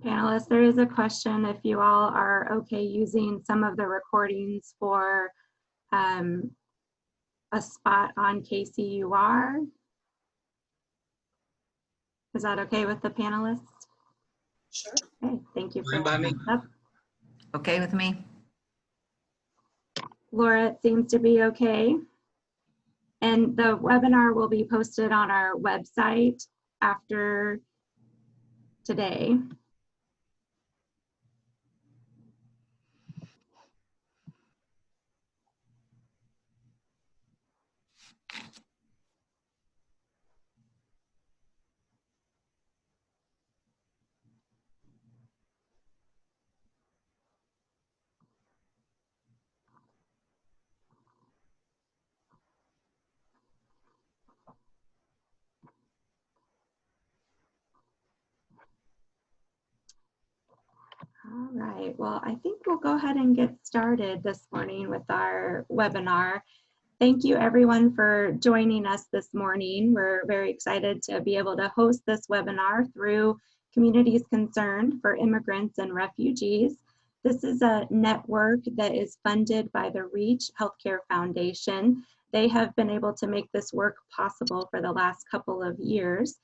Panelists, there is a question if you all are okay using some of the recordings for a spot on KCUR. Is that okay with the panelists? Sure. Okay, thank you for Fine by me. that. Okay with me? Laura, it seems to be okay. And the webinar will be posted on our website after today. All right, well, I think we'll go ahead and get started this morning with our webinar. Thank you everyone for joining us this morning. We're very excited to be able to host this webinar through Communities Concerned for Immigrants and Refugees. This is a network that is funded by the REACH Healthcare Foundation. They have been able to make this work possible for the last couple of years.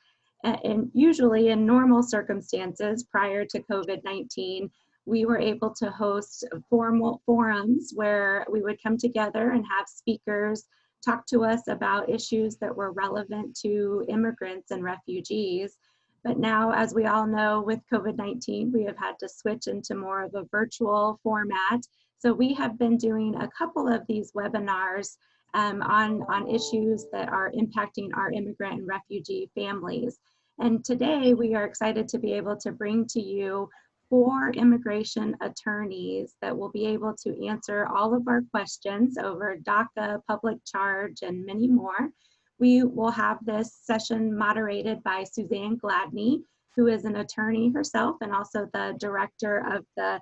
And usually in normal circumstances prior to COVID-19, we were able to host formal forums where we would come together and have speakers talk to us about issues that were relevant to immigrants and refugees. But now, as we all know, with COVID-19, we have had to switch into more of a virtual format. So we have been doing a couple of these webinars on issues that are impacting our immigrant and refugee families. And today we are excited to be able to bring to you 4 immigration attorneys that will be able to answer all of our questions over DACA, public charge, and many more. We will have this session moderated by Suzanne Gladney, who is an attorney herself and also the director of the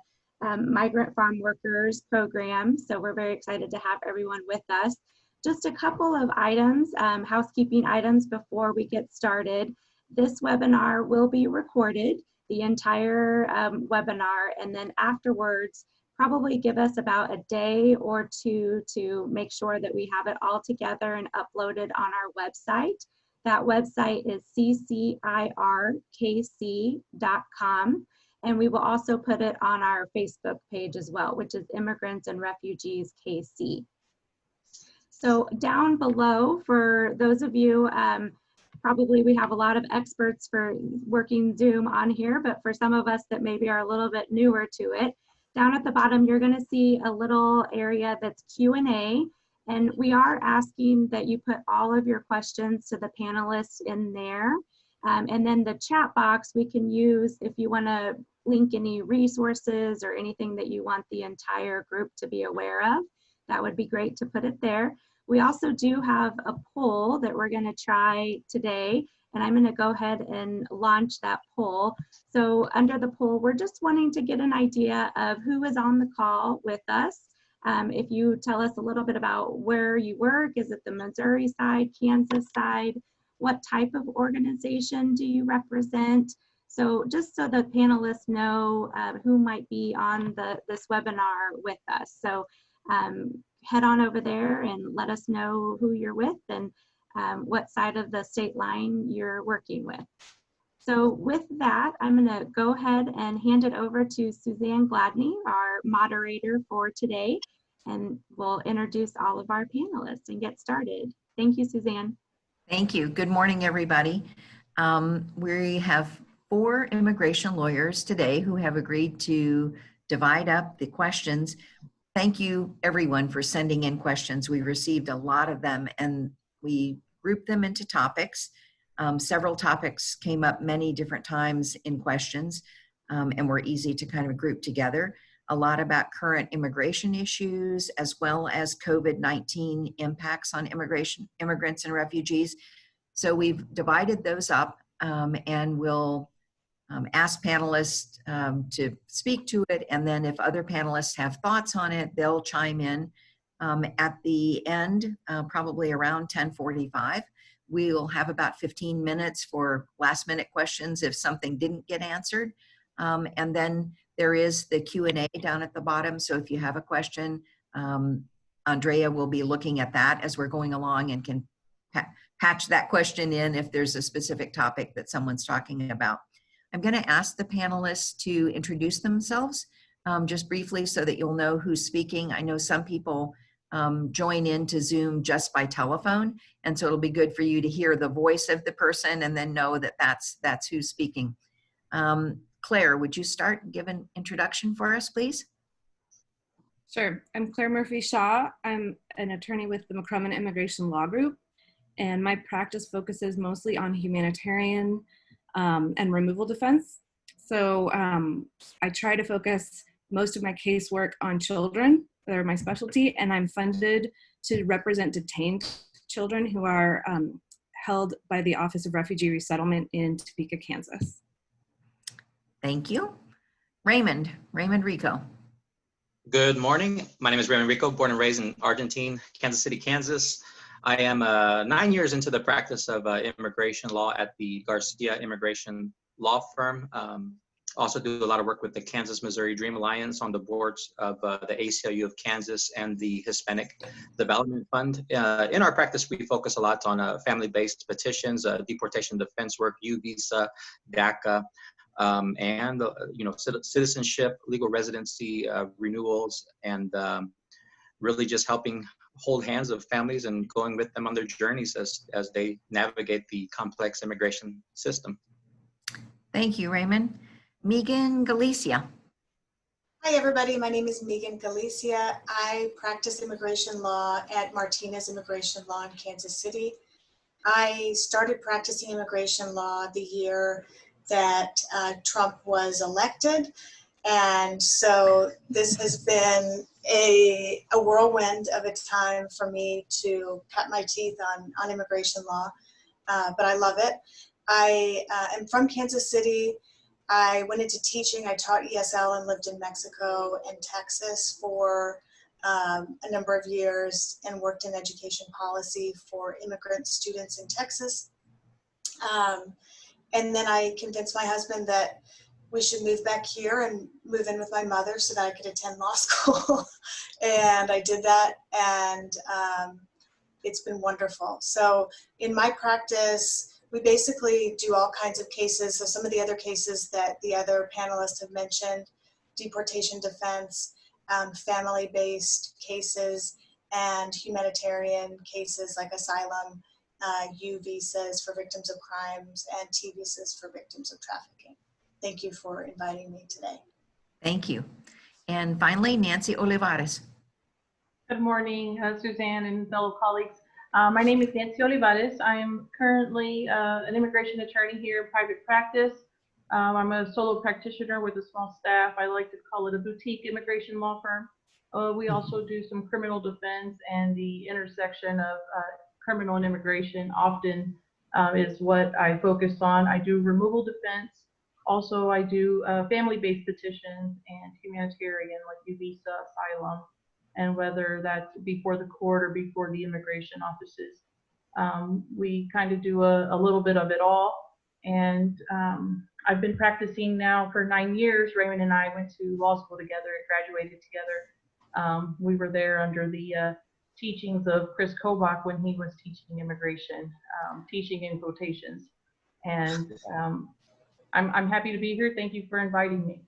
Migrant Farm Workers Program. So we're very excited to have everyone with us. Just a couple of items, housekeeping items before we get started. This webinar will be recorded, the entire webinar, and then afterwards, probably give us about a day or two to make sure that we have it all together and uploaded on our website. That website is ccirkc.com, and we will also put it on our Facebook page as well, which is Immigrants and Refugees KC. So down below, for those of you, probably we have a lot of experts for working Zoom on here, but for some of us that maybe are a little bit newer to it, down at the bottom, you're gonna see a little area that's Q&A, and we are asking that you put all of your questions to the panelists in there. And then the chat box we can use if you wanna link any resources or anything that you want the entire group to be aware of. That would be great to put it there. We also do have a poll that we're going to try today, and I'm going to go ahead and launch that poll. So under the poll, we're just wanting to get an idea of who is on the call with us. If you tell us a little bit about where you work, is it the Missouri side, Kansas side? What type of organization do you represent? So just so the panelists know who might be on this webinar with us. So head on over there and let us know who you're with and what side of the state line you're working with. So with that, I'm gonna go ahead and hand it over to Suzanne Gladney, our moderator for today, and we'll introduce all of our panelists and get started. Thank you, Suzanne. Thank you. Good morning, everybody. We have 4 immigration lawyers today who have agreed to divide up the questions. Thank you, everyone, for sending in questions. We received a lot of them, and we grouped them into topics. Several topics came up many different times in questions and were easy to kind of group together. A lot about current immigration issues, as well as COVID-19 impacts on immigrants and refugees. So we've divided those up and we'll ask panelists to speak to it, and then if other panelists have thoughts on it, they'll chime in. At the end, probably around 10:45, we'll have about 15 minutes for last minute questions if something didn't get answered. And then there is the Q&A down at the bottom. So if you have a question, Andrea will be looking at that as we're going along and can patch that question in if there's a specific topic that someone's talking about. I'm going to ask the panelists to introduce themselves just briefly so that you'll know who's speaking. I know some people join into Zoom just by telephone, and so it'll be good for you to hear the voice of the person and then know that that's who's speaking. Claire, would you start and give an introduction for us, please? Sure. I'm Claire Murphy-Shaw. I'm an attorney with the McCrummen Immigration Law Group, and my practice focuses mostly on humanitarian and removal defense. So I try to focus most of my casework on children. They're my specialty, and I'm funded to represent detained children who are held by the Office of Refugee Resettlement in Topeka, Kansas. Thank you. Raymond Rico. Good morning. My name is Raymond Rico, born and raised in Argentine, Kansas City, Kansas. I am 9 years into the practice of immigration law at the Garcia Immigration Law Firm. Also do a lot of work with the Kansas-Missouri Dream Alliance on the boards of the ACLU of Kansas and the Hispanic Development Fund. In our practice, we focus a lot on family-based petitions, deportation defense work, U visa, DACA, and citizenship, legal residency renewals, and really just helping hold hands of families and going with them on their journeys as they navigate the complex immigration system. Thank you, Raymond. Megan Galicia. Hi, everybody. My name is Megan Galicia. I practice immigration law at Martinez Immigration Law in Kansas City. I started practicing immigration law the year that Trump was elected. And so this has been a whirlwind of a time for me to cut my teeth on immigration law, but I love it. I am from Kansas City. I went into teaching. I taught ESL and lived in Mexico and Texas for a number of years and worked in education policy for immigrant students in Texas. And then I convinced my husband that we should move back here and move in with my mother so that I could attend law school. And I did that, and it's been wonderful. So in my practice, we basically do all kinds of cases. So some of the other cases that the other panelists have mentioned, deportation defense, family-based cases, and humanitarian cases like asylum, U visas for victims of crimes, and T visas for victims of trafficking. Thank you for inviting me today. Thank you. And finally, Nancy Olivares. Good morning, Suzanne and fellow colleagues. My name is Nancy Olivares. I am currently an immigration attorney here in private practice. I'm a solo practitioner with a small staff. I like to call it a boutique immigration law firm. We also do some criminal defense, and the intersection of criminal and immigration often is what I focus on. I do removal defense. Also, I do family-based petitions and humanitarian, like U visa, asylum, and whether that's before the court or before the immigration offices. We kind of do a little bit of it all. And I've been practicing now for 9 years. Raymond and I went to law school together and graduated together. We were there under the teachings of Chris Kobach when he was teaching immigration, teaching in quotations. And I'm happy to be here. Thank you for inviting me.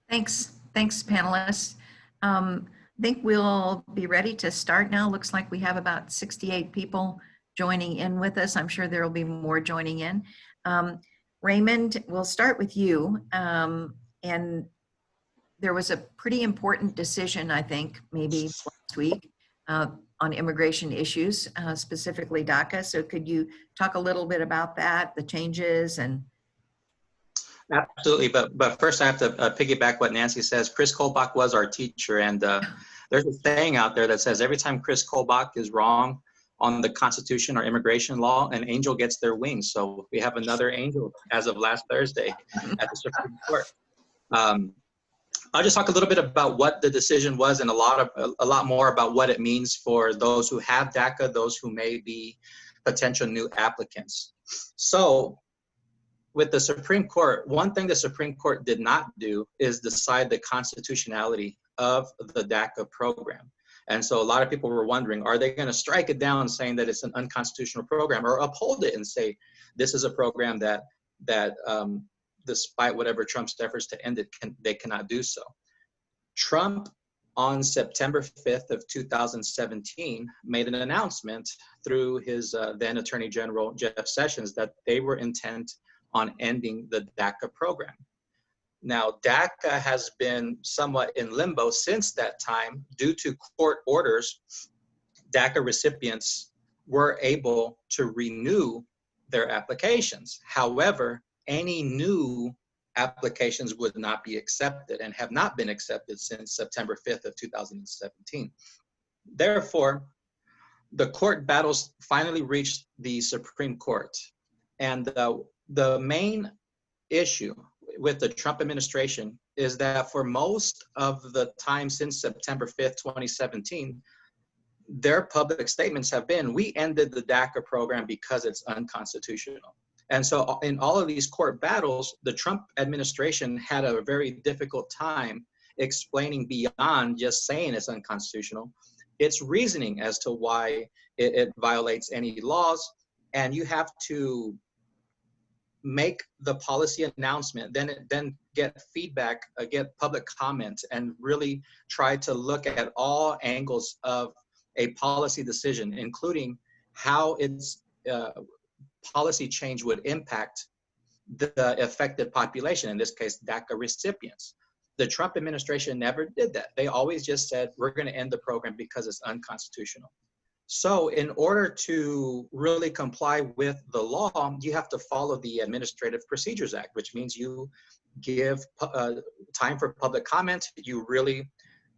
Thanks, panelists. I think we'll be ready to start now. Looks like we have about 68 people joining in with us. I'm sure there will be more joining in. Raymond, we'll start with you. And there was a pretty important decision, I think, maybe last week on immigration issues, specifically DACA. So could you talk a little bit about that, the changes and Absolutely, but first I have to piggyback what Nancy says. Chris Kobach was our teacher, and there's a saying out there that says every time Chris Kobach is wrong on the Constitution or immigration law, an angel gets their wings. So we have another angel as of last Thursday at the Supreme Court. I'll just talk a little bit about what the decision was and a lot more about what it means for those who have DACA, those who may be potential new applicants. So with the Supreme Court, one thing the Supreme Court did not do is decide the constitutionality of the DACA program. And so a lot of people were wondering, are they going to strike it down saying that it's an unconstitutional program, or uphold it and say this is a program that despite whatever Trump's efforts to end it, they cannot do so. Trump on September 5th of 2017 made an announcement through his then Attorney General Jeff Sessions that they were intent on ending the DACA program. Now, DACA has been somewhat in limbo since that time due to court orders. DACA recipients were able to renew their applications. However, any new applications would not be accepted and have not been accepted since September 5th of 2017. Therefore, the court battles finally reached the Supreme Court. And the main issue with the Trump administration is that for most of the time since September 5th, 2017, their public statements have been, we ended the DACA program because it's unconstitutional. And so in all of these court battles, the Trump administration had a very difficult time explaining beyond just saying it's unconstitutional, its reasoning as to why it violates any laws. And you have to make the policy announcement, then get feedback, get public comment, and really try to look at all angles of a policy decision, including how its policy change would impact the affected population, in this case, DACA recipients. The Trump administration never did that. They always just said, we're going to end the program because it's unconstitutional. So in order to really comply with the law, you have to follow the Administrative Procedures Act, which means you give time for public comment. You really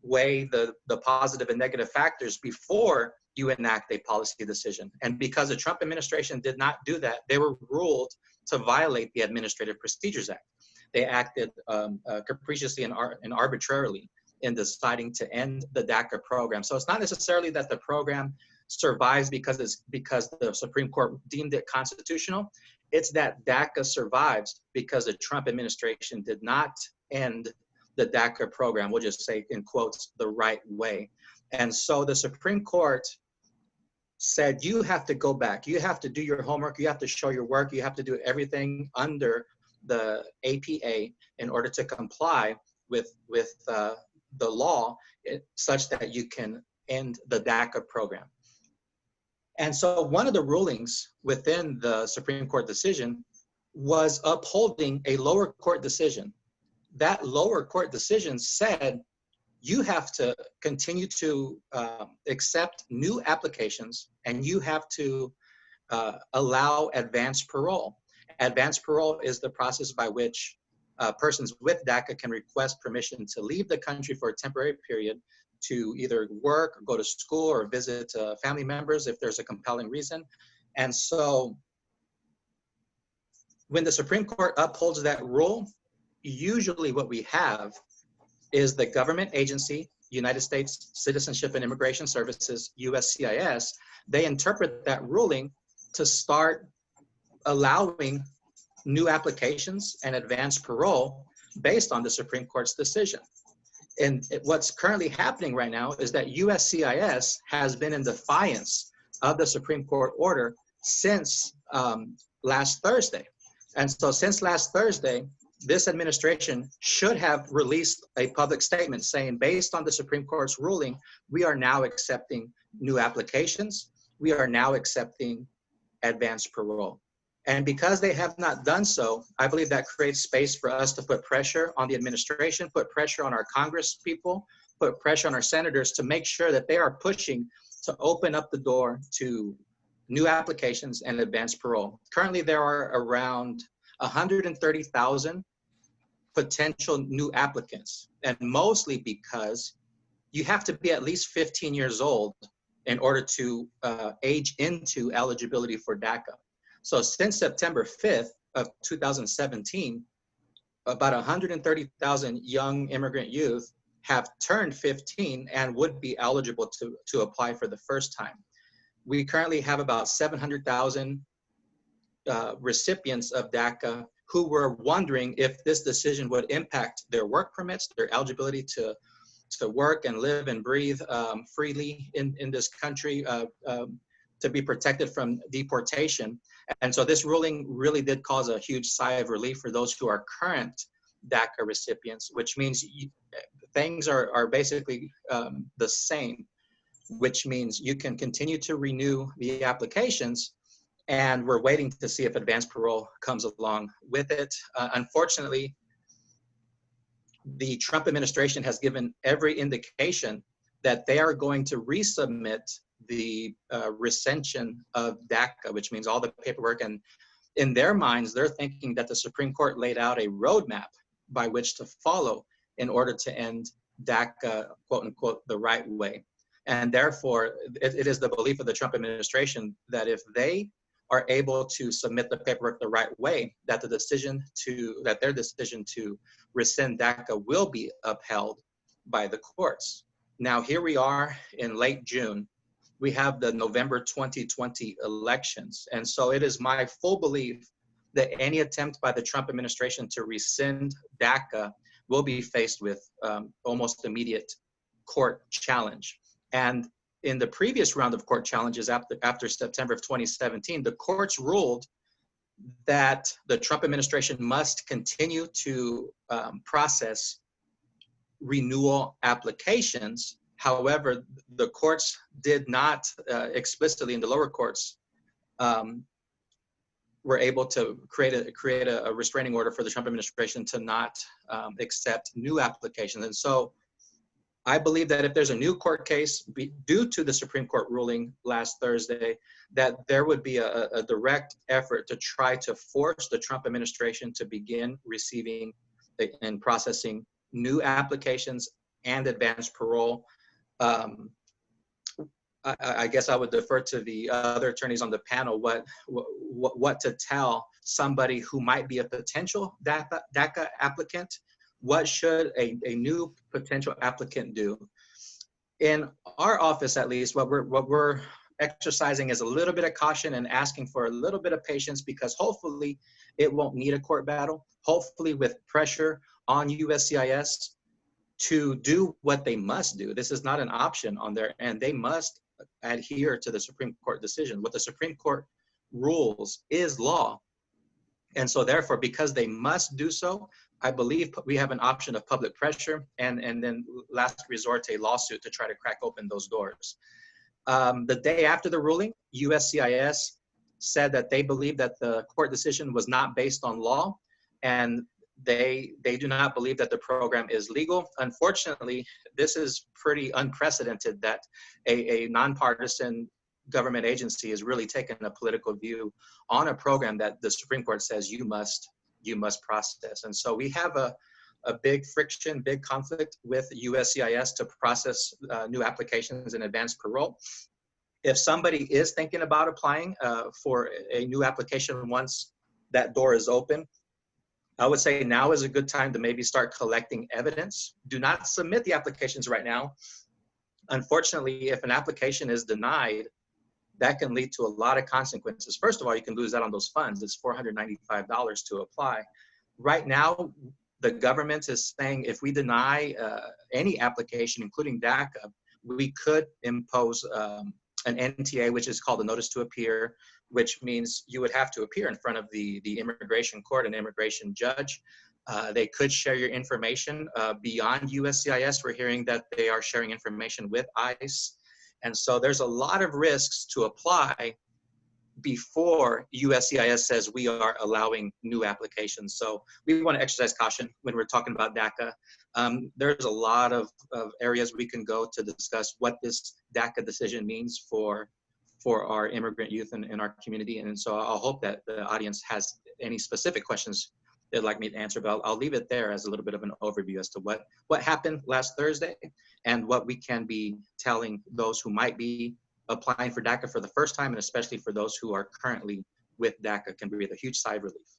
weigh the positive and negative factors before you enact a policy decision. And because the Trump administration did not do that, they were ruled to violate the Administrative Procedures Act. They acted capriciously and arbitrarily in deciding to end the DACA program. So it's not necessarily that the program survives because the Supreme Court deemed it constitutional. It's that DACA survives because the Trump administration did not end the DACA program, we'll just say in quotes, the right way. And so the Supreme Court said, you have to go back, you have to do your homework, you have to show your work, you have to do everything under the APA in order to comply with the law such that you can end the DACA program. And so one of the rulings within the Supreme Court decision was upholding a lower court decision. That lower court decision said you have to continue to accept new applications, and you have to allow advanced parole. Advanced parole is the process by which persons with DACA can request permission to leave the country for a temporary period to either work, or go to school, or visit family members if there's a compelling reason. And so when the Supreme Court upholds that rule, usually what we have is the government agency, United States Citizenship and Immigration Services, USCIS, they interpret that ruling to start allowing new applications and advanced parole based on the Supreme Court's decision. And what's currently happening right now is that USCIS has been in defiance of the Supreme Court order since last Thursday. And so since last Thursday, this administration should have released a public statement saying, based on the Supreme Court's ruling, we are now accepting new applications. We are now accepting advanced parole. And because they have not done so, I believe that creates space for us to put pressure on the administration, put pressure on our Congress people, put pressure on our senators to make sure that they are pushing to open up the door to new applications and advanced parole. Currently, there are around 130,000 potential new applicants, and mostly because you have to be at least 15 years old in order to age into eligibility for DACA. So since September 5th of 2017, about 130,000 young immigrant youth have turned 15 and would be eligible to apply for the first time. We currently have about 700,000 recipients of DACA who were wondering if this decision would impact their work permits, their eligibility to work and live and breathe freely in this country, to be protected from deportation. And so this ruling really did cause a huge sigh of relief for those who are current DACA recipients, which means things are basically the same, which means you can continue to renew the applications, and we're waiting to see if advanced parole comes along with it. Unfortunately, the Trump administration has given every indication that they are going to resubmit the recension of DACA, which means all the paperwork. And in their minds, they're thinking that the Supreme Court laid out a roadmap by which to follow in order to end DACA, quote unquote, the right way. And therefore, it is the belief of the Trump administration that if they are able to submit the paperwork the right way, that their decision to rescind DACA will be upheld by the courts. Now, here we are in late June. We have the November 2020 elections. And so it is my full belief that any attempt by the Trump administration to rescind DACA will be faced with almost immediate court challenge. And in the previous round of court challenges after September of 2017, the courts ruled that the Trump administration must continue to process renewal applications. However, the courts did not explicitly, in the lower courts, were able to create a restraining order for the Trump administration to not accept new applications. And so I believe that if there's a new court case due to the Supreme Court ruling last Thursday, that there would be a direct effort to try to force the Trump administration to begin receiving and processing new applications and advanced parole. I guess I would defer to the other attorneys on the panel what to tell somebody who might be a potential DACA applicant. What should a new potential applicant do? In our office, at least, what we're exercising is a little bit of caution and asking for a little bit of patience, because hopefully it won't need a court battle. Hopefully, with pressure on USCIS to do what they must do. This is not an option on their end. They must adhere to the Supreme Court decision. What the Supreme Court rules is law. And so therefore, because they must do so, I believe we have an option of public pressure and then last resort, a lawsuit to try to crack open those doors. The day after the ruling, USCIS said that they believe that the court decision was not based on law, and they do not believe that the program is legal. Unfortunately, this is pretty unprecedented that a nonpartisan government agency is really taking a political view on a program that the Supreme Court says you must process. And so we have a big friction, big conflict with USCIS to process new applications and advanced parole. If somebody is thinking about applying for a new application once that door is open, I would say now is a good time to maybe start collecting evidence. Do not submit the applications right now. Unfortunately, if an application is denied, that can lead to a lot of consequences. First of all, you can lose out on those funds. It's $495 to apply. Right now, the government is saying if we deny any application, including DACA, we could impose an NTA, which is called a notice to appear, which means you would have to appear in front of the immigration court and immigration judge. They could share your information beyond USCIS. We're hearing that they are sharing information with ICE. And so there's a lot of risks to apply before USCIS says we are allowing new applications. So we want to exercise caution when we're talking about DACA. There's a lot of areas we can go to discuss what this DACA decision means for our immigrant youth in our community. And so I'll hope that the audience has any specific questions they'd like me to answer, but I'll leave it there as a little bit of an overview as to what happened last Thursday and what we can be telling those who might be applying for DACA for the first time, and especially for those who are currently with DACA, can breathe a huge sigh of relief.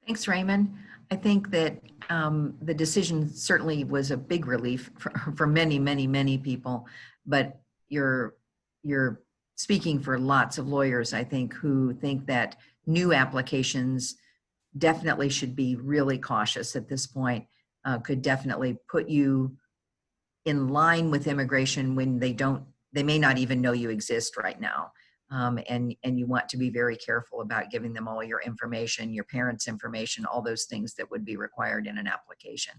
Thanks, Raymond. I think that the decision certainly was a big relief for many, many, many people, but you're speaking for lots of lawyers, I think, who think that new applications definitely should be really cautious at this point. Could definitely put you in line with immigration when they may not even know you exist right now. And you want to be very careful about giving them all your information, your parents' information, all those things that would be required in an application.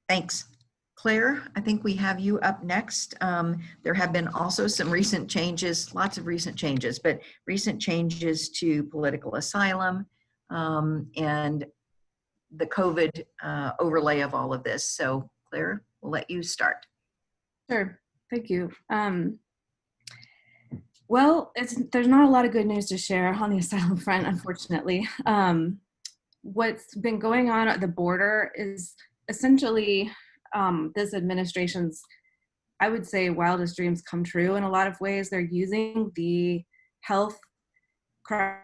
Thanks. Claire, I think we have you up next. There have been also some recent changes, lots of recent changes, but recent changes to political asylum and the COVID overlay of all of this. So Claire, we'll let you start. Sure, thank you. Well, there's not a lot of good news to share on the asylum front, unfortunately. What's been going on at the border is essentially this administration's, I would say, wildest dreams come true in a lot of ways. They're using the health crisis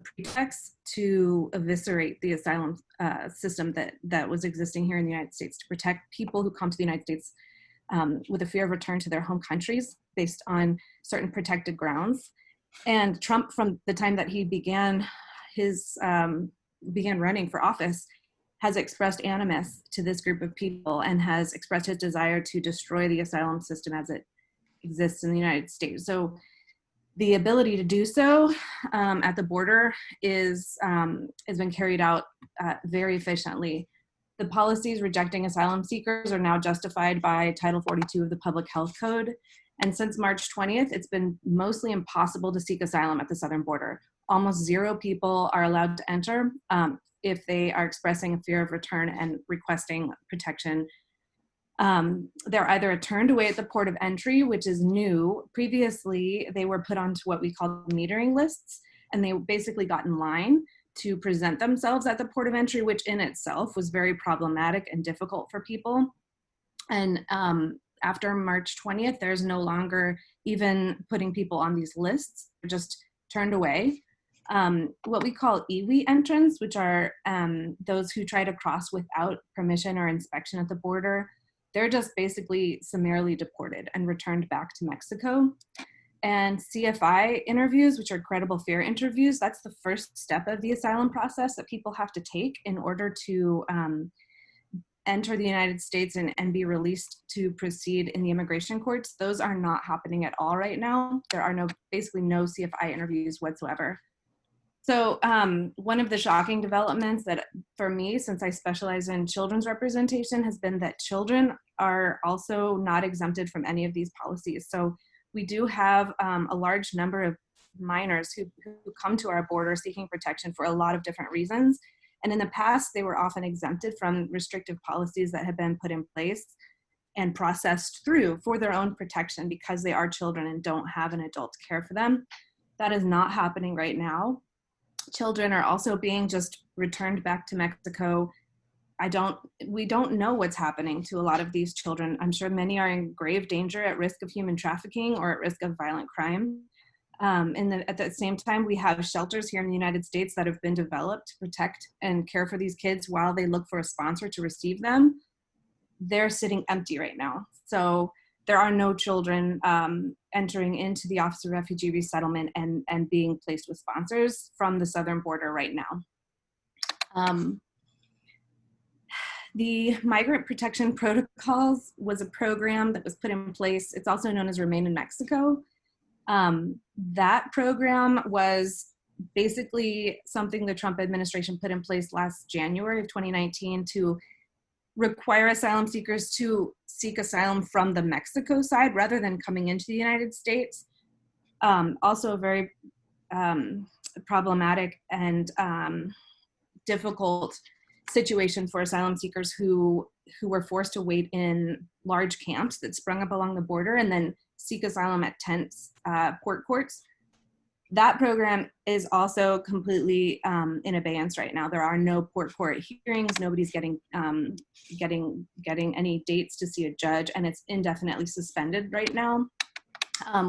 pretext to eviscerate the asylum system that was existing here in the United States to protect people who come to the United States with a fear of return to their home countries based on certain protected grounds. And Trump, from the time that he began running for office, has expressed animus to this group of people and has expressed his desire to destroy the asylum system as it exists in the United States. So the ability to do so at the border has been carried out very efficiently. The policies rejecting asylum seekers are now justified by Title 42 of the Public Health Code. And since March 20th, it's been mostly impossible to seek asylum at the southern border. Almost zero people are allowed to enter if they are expressing a fear of return and requesting protection. They're either turned away at the port of entry, which is new. Previously, they were put onto what we call metering lists, and they basically got in line to present themselves at the port of entry, which in itself was very problematic and difficult for people. And after March 20th, there's no longer even putting people on these lists. They're just turned away. What we call iwi entrants, which are those who try to cross without permission or inspection at the border, they're just basically summarily deported and returned back to Mexico. And CFI interviews, which are credible fear interviews, that's the first step of the asylum process that people have to take in order to enter the United States and be released to proceed in the immigration courts. Those are not happening at all right now. There are basically no CFI interviews whatsoever. So one of the shocking developments that for me, since I specialize in children's representation, has been that children are also not exempted from any of these policies. So we do have a large number of minors who come to our border seeking protection for a lot of different reasons. And in the past, they were often exempted from restrictive policies that have been put in place and processed through for their own protection because they are children and don't have an adult to care for them. That is not happening right now. Children are also being just returned back to Mexico. We don't know what's happening to a lot of these children. I'm sure many are in grave danger, at risk of human trafficking or at risk of violent crime. At the same time, we have shelters here in the United States that have been developed to protect and care for these kids while they look for a sponsor to receive them. They're sitting empty right now. So there are no children entering into the Office of Refugee Resettlement and being placed with sponsors from the southern border right now. The Migrant Protection Protocols was a program that was put in place. It's also known as Remain in Mexico. That program was basically something the Trump administration put in place last January of 2019 to require asylum seekers to seek asylum from the Mexico side rather than coming into the United States. Also a very problematic and difficult situation for asylum seekers who were forced to wait in large camps that sprung up along the border and then seek asylum at tents, port courts. That program is also completely in abeyance right now. There are no port court hearings. Nobody's getting any dates to see a judge, and it's indefinitely suspended right now,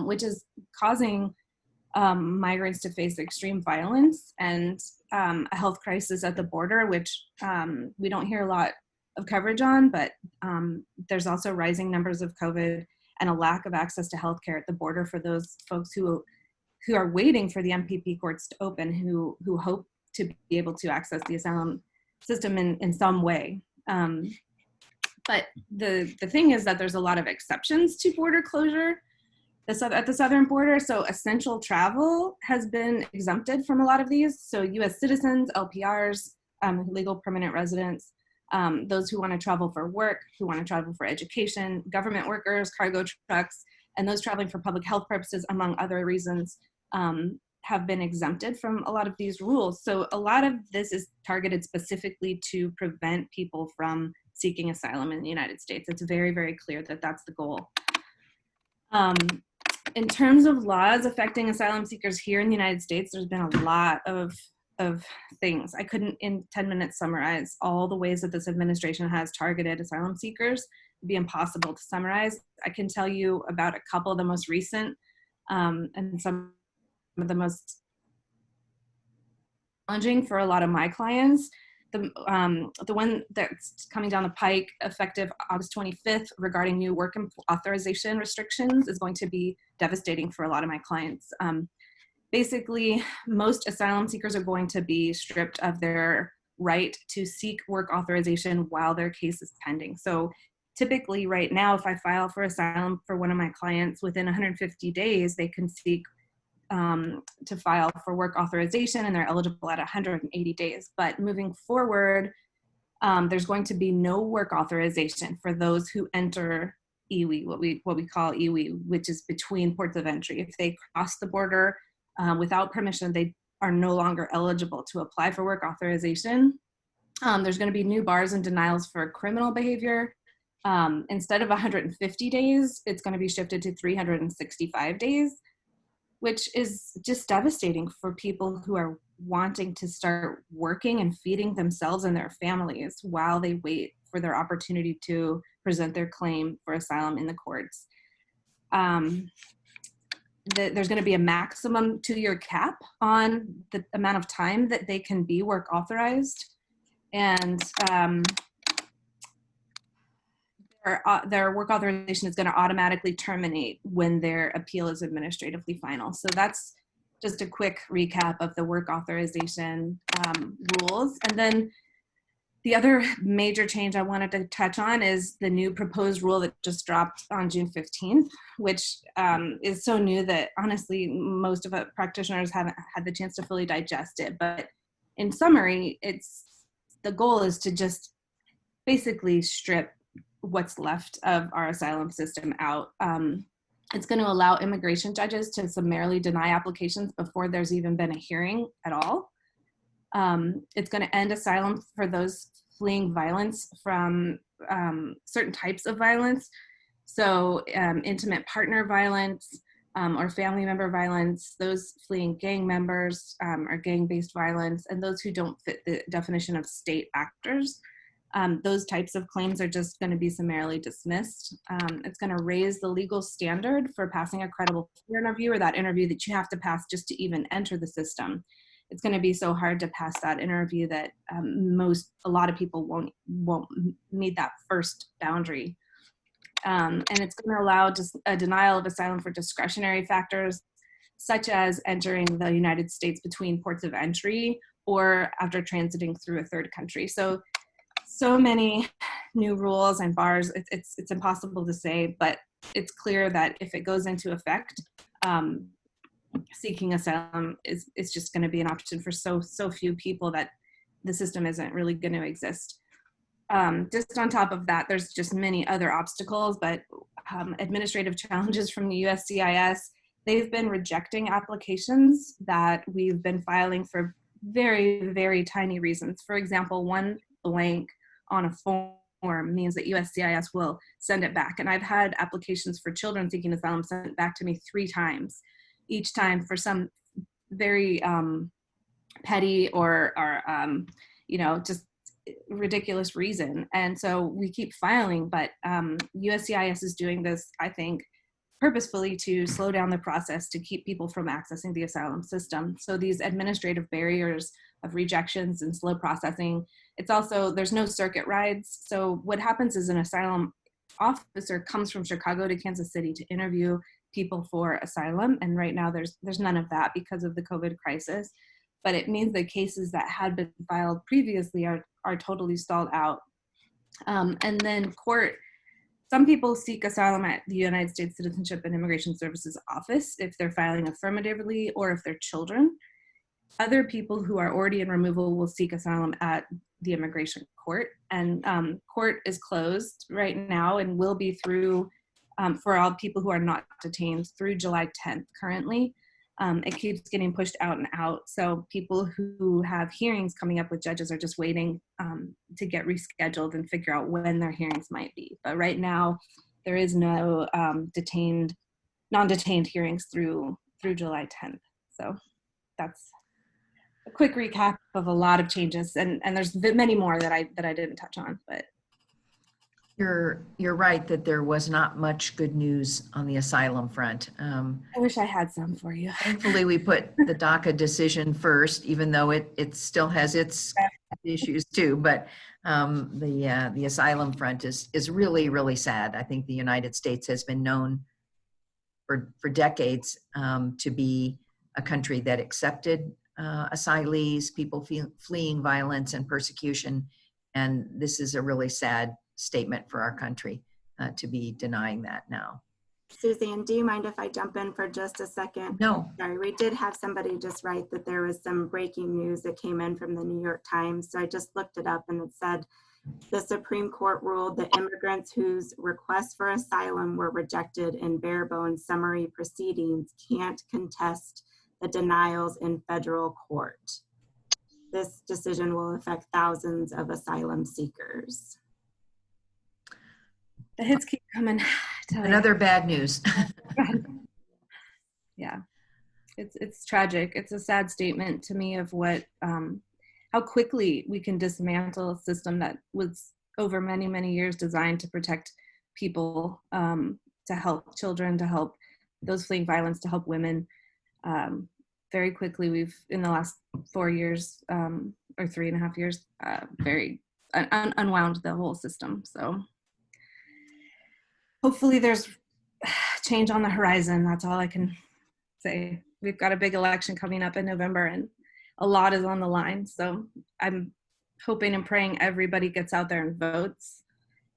which is causing migrants to face extreme violence and a health crisis at the border, which we don't hear a lot of coverage on, but there's also rising numbers of COVID and a lack of access to healthcare at the border for those folks who who are waiting for the MPP courts to open, who hope to be able to access the asylum system in some way. But the thing is that there's a lot of exceptions to border closure at the southern border. So essential travel has been exempted from a lot of these. So US citizens, LPRs, legal permanent residents, those who want to travel for work, who want to travel for education, government workers, cargo trucks, and those traveling for public health purposes, among other reasons, have been exempted from a lot of these rules. So a lot of this is targeted specifically to prevent people from seeking asylum in the United States. It's very, very clear that that's the goal. In terms of laws affecting asylum seekers here in the United States, there's been a lot of things. I couldn't in 10 minutes summarize all the ways that this administration has targeted asylum seekers. It'd be impossible to summarize. I can tell you about a couple of the most recent and some of the most challenging for a lot of my clients. The one that's coming down the pike effective August 25th regarding new work authorization restrictions is going to be devastating for a lot of my clients. Basically, most asylum seekers are going to be stripped of their right to seek work authorization while their case is pending. So typically right now, if I file for asylum for one of my clients, within 150 days, they can seek to file for work authorization, and they're eligible at 180 days. But moving forward, there's going to be no work authorization for those who enter EWE, what we call EWE, which is between ports of entry. If they cross the border without permission, they are no longer eligible to apply for work authorization. There's going to be new bars and denials for criminal behavior. Instead of 150 days, it's going to be shifted to 365 days. Which is just devastating for people who are wanting to start working and feeding themselves and their families while they wait for their opportunity to present their claim for asylum in the courts. There's going to be a maximum 2-year cap on the amount of time that they can be work authorized. And their work authorization is going to automatically terminate when their appeal is administratively final. So that's just a quick recap of the work authorization rules. And then the other major change I wanted to touch on is the new proposed rule that just dropped on June 15th, which is so new that honestly, most of us practitioners haven't had the chance to fully digest it. But in summary, the goal is to just basically strip what's left of our asylum system out. It's going to allow immigration judges to summarily deny applications before there's even been a hearing at all. It's going to end asylum for those fleeing violence from certain types of violence. So intimate partner violence or family member violence, those fleeing gang members or gang-based violence, and those who don't fit the definition of state actors. Those types of claims are just going to be summarily dismissed. It's going to raise the legal standard for passing a credible fear interview, or that interview that you have to pass just to even enter the system. It's going to be so hard to pass that interview that a lot of people won't meet that first boundary. And it's going to allow just a denial of asylum for discretionary factors, such as entering the United States between ports of entry or after transiting through a third country. So many new rules and bars, it's impossible to say, but it's clear that if it goes into effect, seeking asylum is just going to be an option for so few people that the system isn't really going to exist. Just on top of that, there's just many other obstacles, but administrative challenges from the USCIS. They've been rejecting applications that we've been filing for very, very tiny reasons. For example, one blank on a form means that USCIS will send it back. And I've had applications for children seeking asylum sent back to me 3 times, each time for some very petty or just ridiculous reason. And so we keep filing, but USCIS is doing this, I think, purposefully to slow down the process to keep people from accessing the asylum system. So these administrative barriers of rejections and slow processing, it's also, there's no circuit rides. So what happens is an asylum officer comes from Chicago to Kansas City to interview people for asylum. And right now there's none of that because of the COVID crisis. But it means that cases that had been filed previously are totally stalled out. And then court, some people seek asylum at the United States Citizenship and Immigration Services Office if they're filing affirmatively or if they're children. Other people who are already in removal will seek asylum at the immigration court. And court is closed right now and will be through, for all people who are not detained, through July 10th currently. It keeps getting pushed out and out. So people who have hearings coming up with judges are just waiting to get rescheduled and figure out when their hearings might be. But right now, there is no non-detained hearings through July 10th. So that's a quick recap of a lot of changes, and there's many more that I didn't touch on, but. You're right that there was not much good news on the asylum front. I wish I had some for you. Thankfully, we put the DACA decision first, even though it still has its issues too. But the asylum front is really, really sad. I think the United States has been known for decades to be a country that accepted asylees, people fleeing violence and persecution. And this is a really sad statement for our country to be denying that now. Suzanne, do you mind if I jump in for just a second? No. Sorry, we did have somebody just write that there was some breaking news that came in from the New York Times. So I just looked it up and it said the Supreme Court ruled that immigrants whose requests for asylum were rejected in bare bones summary proceedings can't contest the denials in federal court. This decision will affect thousands of asylum seekers. The hits keep coming. Another bad news. Yeah, it's tragic. It's a sad statement to me of what, how quickly we can dismantle a system that was over many, many years designed to protect people, to help children, to help those fleeing violence, to help women. Very quickly, we've, in the last 4 years, or 3.5 years, very unwound the whole system. So hopefully there's change on the horizon. That's all I can say. We've got a big election coming up in November and a lot is on the line. So I'm hoping and praying everybody gets out there and votes,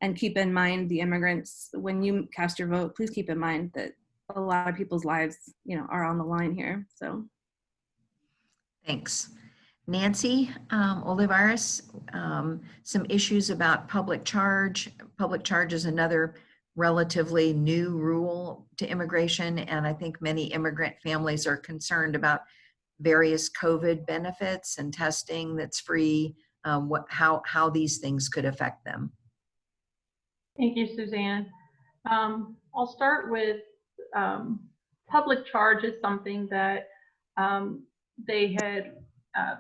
and keep in mind the immigrants. When you cast your vote, please keep in mind that a lot of people's lives, are on the line here. So thanks. Nancy Olivares, some issues about public charge. Public charge is another relatively new rule to immigration, and I think many immigrant families are concerned about various COVID benefits and testing that's free, how these things could affect them. Thank you, Suzanne. I'll start with public charge is something that they had,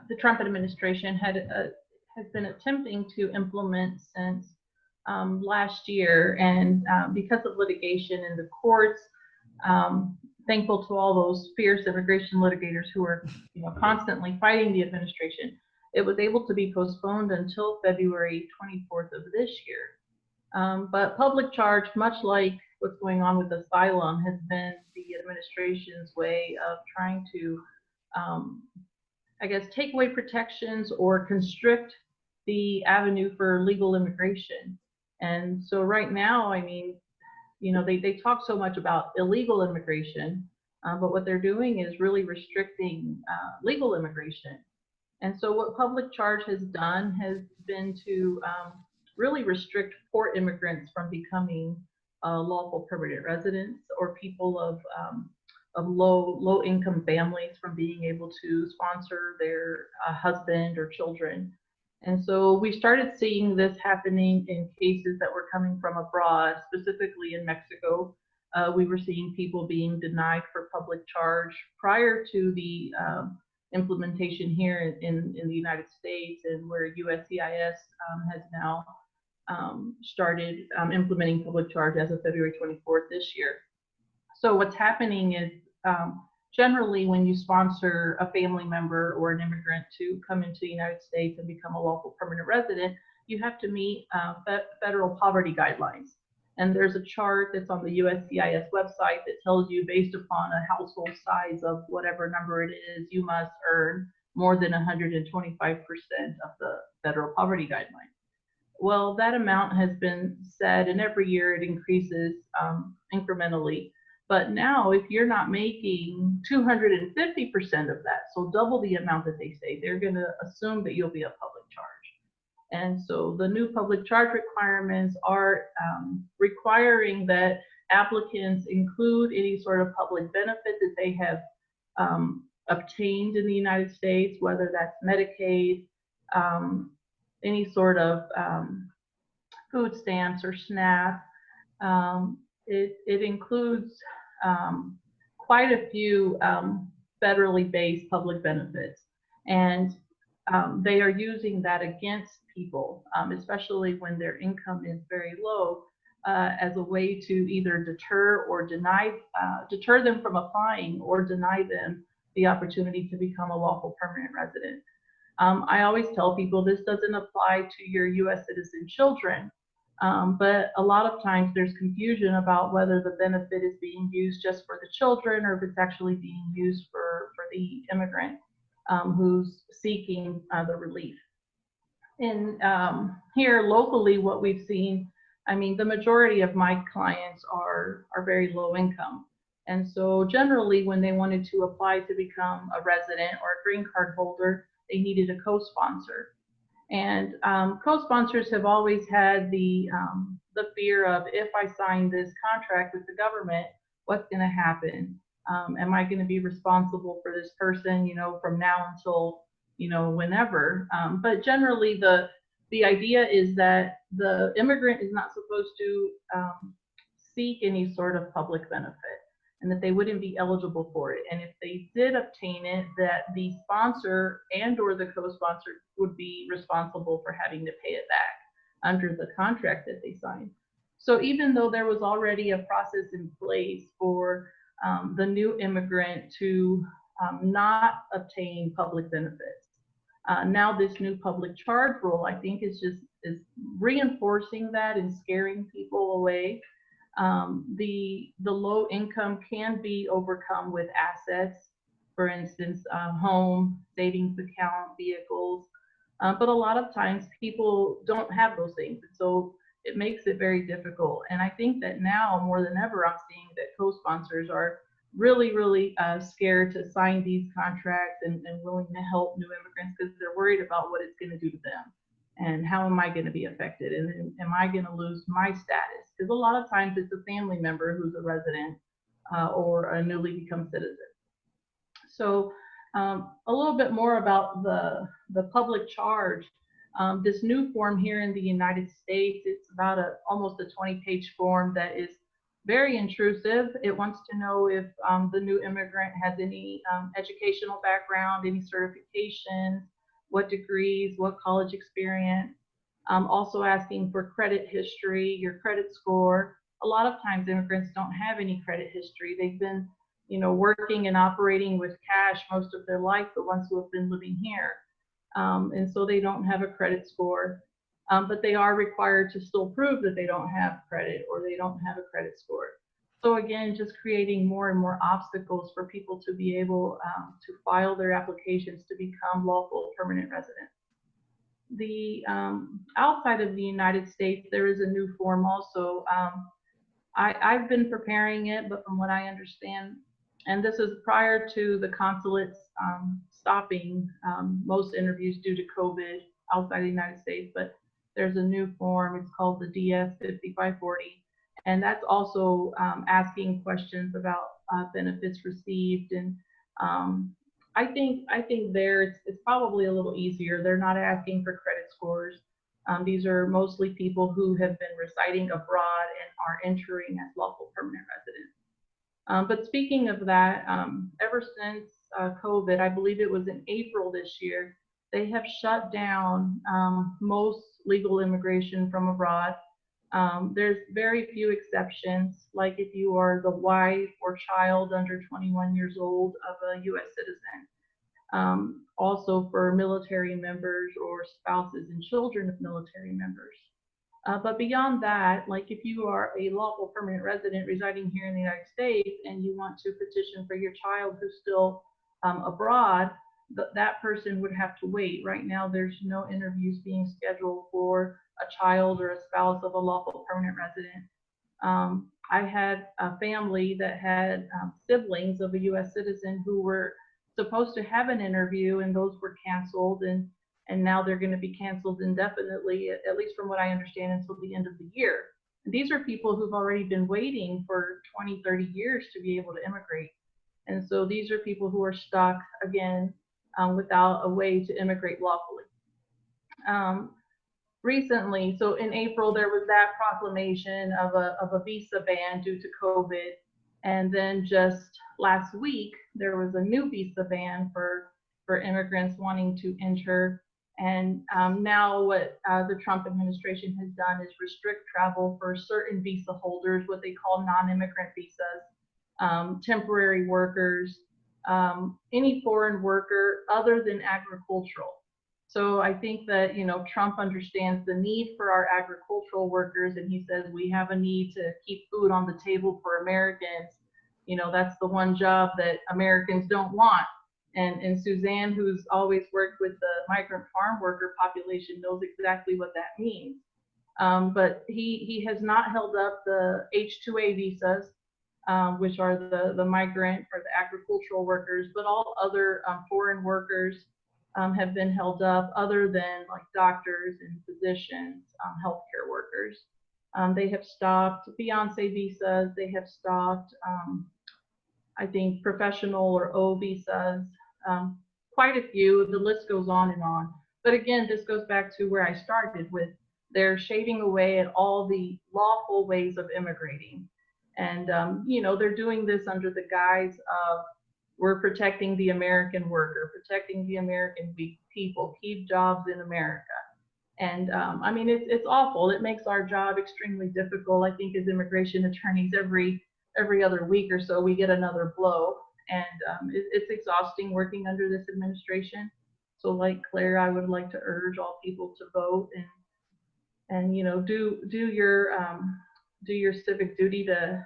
the Trump administration has been attempting to implement since last year, and because of litigation in the courts, thankful to all those fierce immigration litigators who are constantly fighting the administration, it was able to be postponed until February 24th of this year. But public charge, much like what's going on with asylum, has been the administration's way of trying to, I guess, take away protections or constrict the avenue for legal immigration. And so right now, I mean, they talk so much about illegal immigration, but what they're doing is really restricting legal immigration. And so what public charge has done has been to really restrict poor immigrants from becoming lawful permanent residents, or people of low income families from being able to sponsor their husband or children. And so we started seeing this happening in cases that were coming from abroad, specifically in Mexico. We were seeing people being denied for public charge prior to the implementation here in the United States, and where USCIS has now started implementing public charge as of February 24th this year. So what's happening is generally when you sponsor a family member or an immigrant to come into the United States and become a lawful permanent resident, you have to meet federal poverty guidelines. And there's a chart that's on the USCIS website that tells you, based upon a household size of whatever number it is, you must earn more than 125% of the federal poverty guideline. Well, that amount has been set, and every year it increases incrementally. But now, if you're not making 250% of that, so double the amount that they say, they're going to assume that you'll be a public charge. And so the new public charge requirements are requiring that applicants include any sort of public benefit that they have obtained in the United States, whether that's Medicaid, any sort of food stamps or SNAP. It includes quite a few federally based public benefits. And they are using that against people, especially when their income is very low, as a way to either deter or deter them from applying or deny them the opportunity to become a lawful permanent resident. I always tell people this doesn't apply to your US citizen children, but a lot of times there's confusion about whether the benefit is being used just for the children or if it's actually being used for the immigrant who's seeking the relief. And here locally, what we've seen, I mean, the majority of my clients are very low income. And so generally when they wanted to apply to become a resident or a green card holder, they needed a co-sponsor. And co-sponsors have always had the fear of, if I sign this contract with the government, what's going to happen? Am I going to be responsible for this person, you know, from now until, you know, whenever? But generally the idea is that the immigrant is not supposed to seek any sort of public benefit, and that they wouldn't be eligible for it. And if they did obtain it, that the sponsor and or the co-sponsor would be responsible for having to pay it back under the contract that they signed. So even though there was already a process in place for the new immigrant to not obtain public benefits, now this new public charge rule, I think, is reinforcing that and scaring people away. The low income can be overcome with assets, for instance, home, savings account, vehicles, but a lot of times people don't have those things, and so it makes it very difficult. And I think that now more than ever, I'm seeing that co-sponsors are really scared to sign these contracts and willing to help new immigrants because they're worried about what it's going to do to them. And how am I going to be affected? And am I going to lose my status? Because a lot of times it's a family member who's a resident or a newly become citizen. So a little bit more about the public charge. This new form here in the United States, it's about almost a 20-page form that is very intrusive. It wants to know if the new immigrant has any educational background, any certifications, what degrees, what college experience, also asking for credit history, your credit score. A lot of times immigrants don't have any credit history. They've been, you know, working and operating with cash most of their life, the ones who have been living here. And so they don't have a credit score, but they are required to still prove that they don't have credit or they don't have a credit score. So again, just creating more and more obstacles for people to be able to file their applications to become lawful permanent residents. The outside of the United States, there is a new form also. I've been preparing it, but from what I understand, and this is prior to the consulates stopping most interviews due to COVID outside the United States, but there's a new form. It's called the DS 5540. And that's also asking questions about benefits received. And I think there it's probably a little easier. They're not asking for credit scores. These are mostly people who have been residing abroad and are entering as lawful permanent residents. But speaking of that, ever since COVID, I believe it was in April this year, they have shut down most legal immigration from abroad. There's very few exceptions, like if you are the wife or child under 21 years old of a US citizen. Also for military members or spouses and children of military members. But beyond that, like if you are a lawful permanent resident residing here in the United States and you want to petition for your child who's still abroad, that person would have to wait. Right now, there's no interviews being scheduled for a child or a spouse of a lawful permanent resident. I had a family that had siblings of a U.S. citizen who were supposed to have an interview, and those were canceled, and now they're going to be canceled indefinitely, at least from what I understand, until the end of the year. And these are people who've already been waiting for 20, 30 years to be able to immigrate. And so these are people who are stuck again without a way to immigrate lawfully. Recently, so in April, there was that proclamation of a visa ban due to COVID. And then just last week, there was a new visa ban for immigrants wanting to enter. And now what the Trump administration has done is restrict travel for certain visa holders, what they call non-immigrant visas, temporary workers, any foreign worker other than agricultural. So I think that, you know, Trump understands the need for our agricultural workers, and he says we have a need to keep food on the table for Americans. You know, that's the one job that Americans don't want. And Suzanne, who's always worked with the migrant farm worker population, knows exactly what that means. But he has not held up the H-2A visas, which are the migrant or the agricultural workers, but all other foreign workers have been held up, other than like doctors and physicians, healthcare workers. They have stopped fiancé visas. They have stopped, I think, professional or O visas. Quite a few. The list goes on and on. But again, this goes back to where I started with. They're shaving away at all the lawful ways of immigrating. And, you know, they're doing this under the guise of, we're protecting the American worker, protecting the American people, keep jobs in America. And I mean, it's awful. It makes our job extremely difficult. I think as immigration attorneys, every other week or so, we get another blow. And it's exhausting working under this administration. So like Claire, I would like to urge all people to vote and you know, do your civic duty to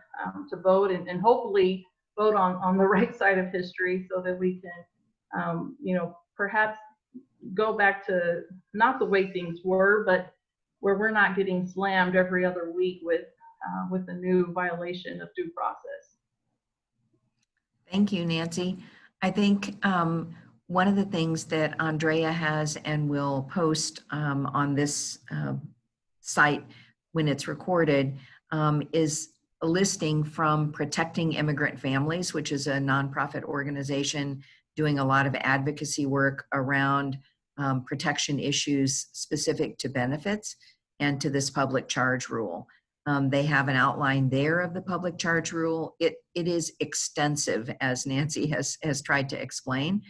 vote and hopefully vote on the right side of history, so that we can, you know, perhaps go back to not the way things were, but where we're not getting slammed every other week with a new violation of due process. Thank you, Nancy. I think one of the things that Andrea has and will post on this site when it's recorded is a listing from Protecting Immigrant Families, which is a nonprofit organization doing a lot of advocacy work around protection issues specific to benefits and to this public charge rule. They have an outline there of the public charge rule. It is extensive, as Nancy has tried to explain.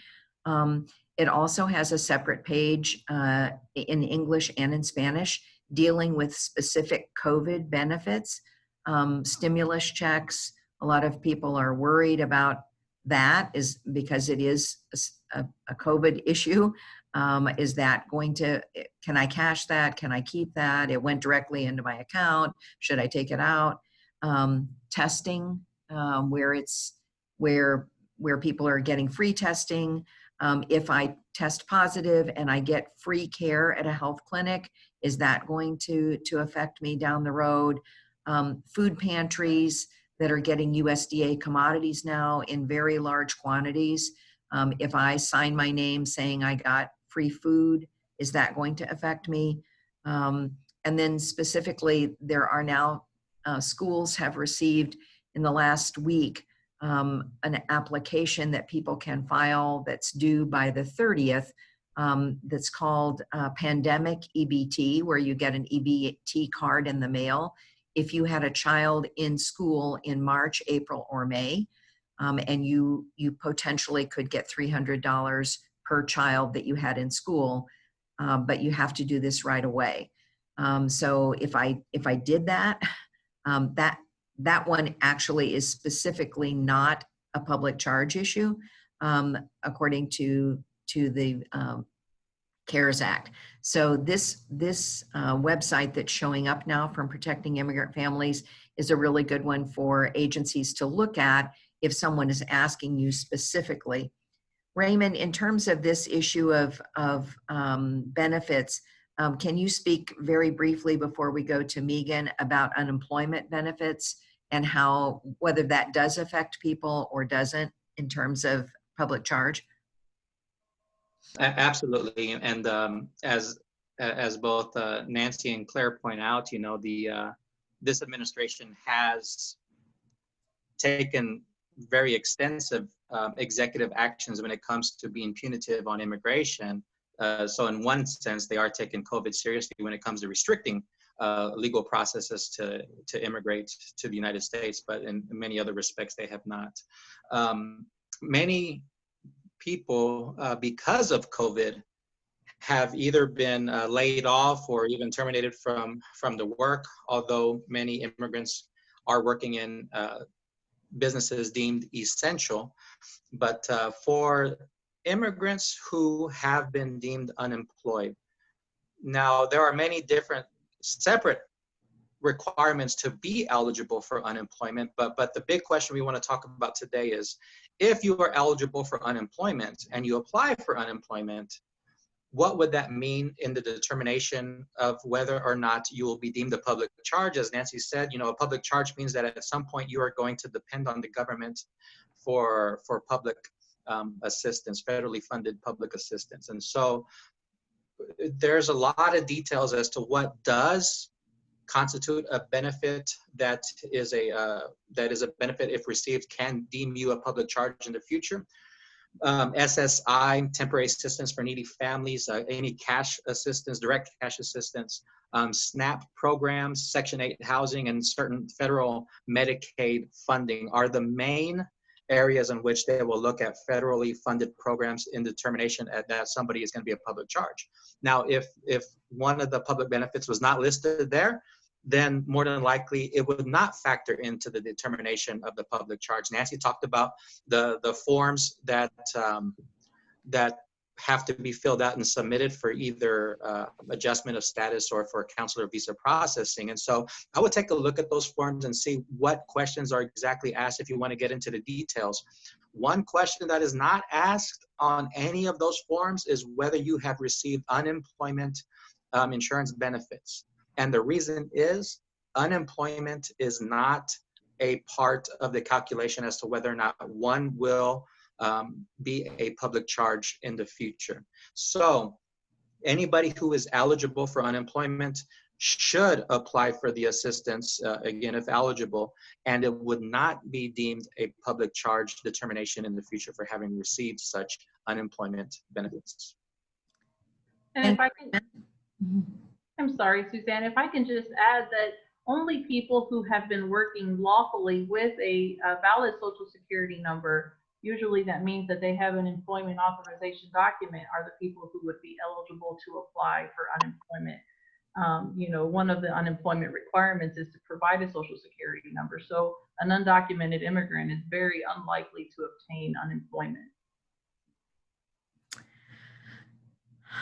It also has a separate page in English and in Spanish dealing with specific COVID benefits, stimulus checks. A lot of people are worried about that, is because it is a COVID issue. Is that going to, can I cash that? Can I keep that? It went directly into my account. Should I take it out? Testing, where people are getting free testing. If I test positive and I get free care at a health clinic, is that going to affect me down the road? Food pantries that are getting USDA commodities now in very large quantities. If I sign my name saying I got free food, is that going to affect me? And then specifically, there are now schools have received in the last week an application that people can file that's due by the 30th that's called Pandemic EBT, where you get an EBT card in the mail if you had a child in school in March, April, or May, and you potentially could get $300 per child that you had in school, but you have to do this right away. So if I did that, that one actually is specifically not a public charge issue, according to the CARES Act. So this website that's showing up now from Protecting Immigrant Families is a really good one for agencies to look at if someone is asking you specifically. Raymond, in terms of this issue of benefits, can you speak very briefly before we go to Megan about unemployment benefits and how, whether that does affect people or doesn't in terms of public charge? Absolutely, and as both Nancy and Claire point out, you know, this administration has taken very extensive executive actions when it comes to being punitive on immigration. So in one sense, they are taking COVID seriously when it comes to restricting legal processes to immigrate to the United States, but in many other respects, they have not. Many people, because of COVID, have either been laid off or even terminated from the work, although many immigrants are working in businesses deemed essential. But for immigrants who have been deemed unemployed, now there are many different separate requirements to be eligible for unemployment, but the big question we want to talk about today is, if you are eligible for unemployment and you apply for unemployment, what would that mean in the determination of whether or not you will be deemed a public charge? As Nancy said, you know, a public charge means that at some point you are going to depend on the government for public assistance, federally funded public assistance. And so there's a lot of details as to what does constitute a benefit that is a benefit, if received, can deem you a public charge in the future. SSI, temporary assistance for needy families, any cash assistance, direct cash assistance, SNAP programs, Section 8 housing, and certain federal Medicaid funding are the main areas in which they will look at federally funded programs in determination that somebody is going to be a public charge. Now, if one of the public benefits was not listed there, then more than likely it would not factor into the determination of the public charge. Nancy talked about the forms that have to be filled out and submitted for either adjustment of status or for consular visa processing. And so I would take a look at those forms and see what questions are exactly asked if you want to get into the details. One question that is not asked on any of those forms is whether you have received unemployment insurance benefits. And the reason is unemployment is not a part of the calculation as to whether or not one will be a public charge in the future. So anybody who is eligible for unemployment should apply for the assistance, again, if eligible, and it would not be deemed a public charge determination in the future for having received such unemployment benefits. And if I can, I'm sorry, Suzanne, if I can just add that only people who have been working lawfully with a valid Social Security number, usually that means that they have an employment authorization document, are the people who would be eligible to apply for unemployment. You know, one of the unemployment requirements is to provide a Social Security number. So an undocumented immigrant is very unlikely to obtain unemployment.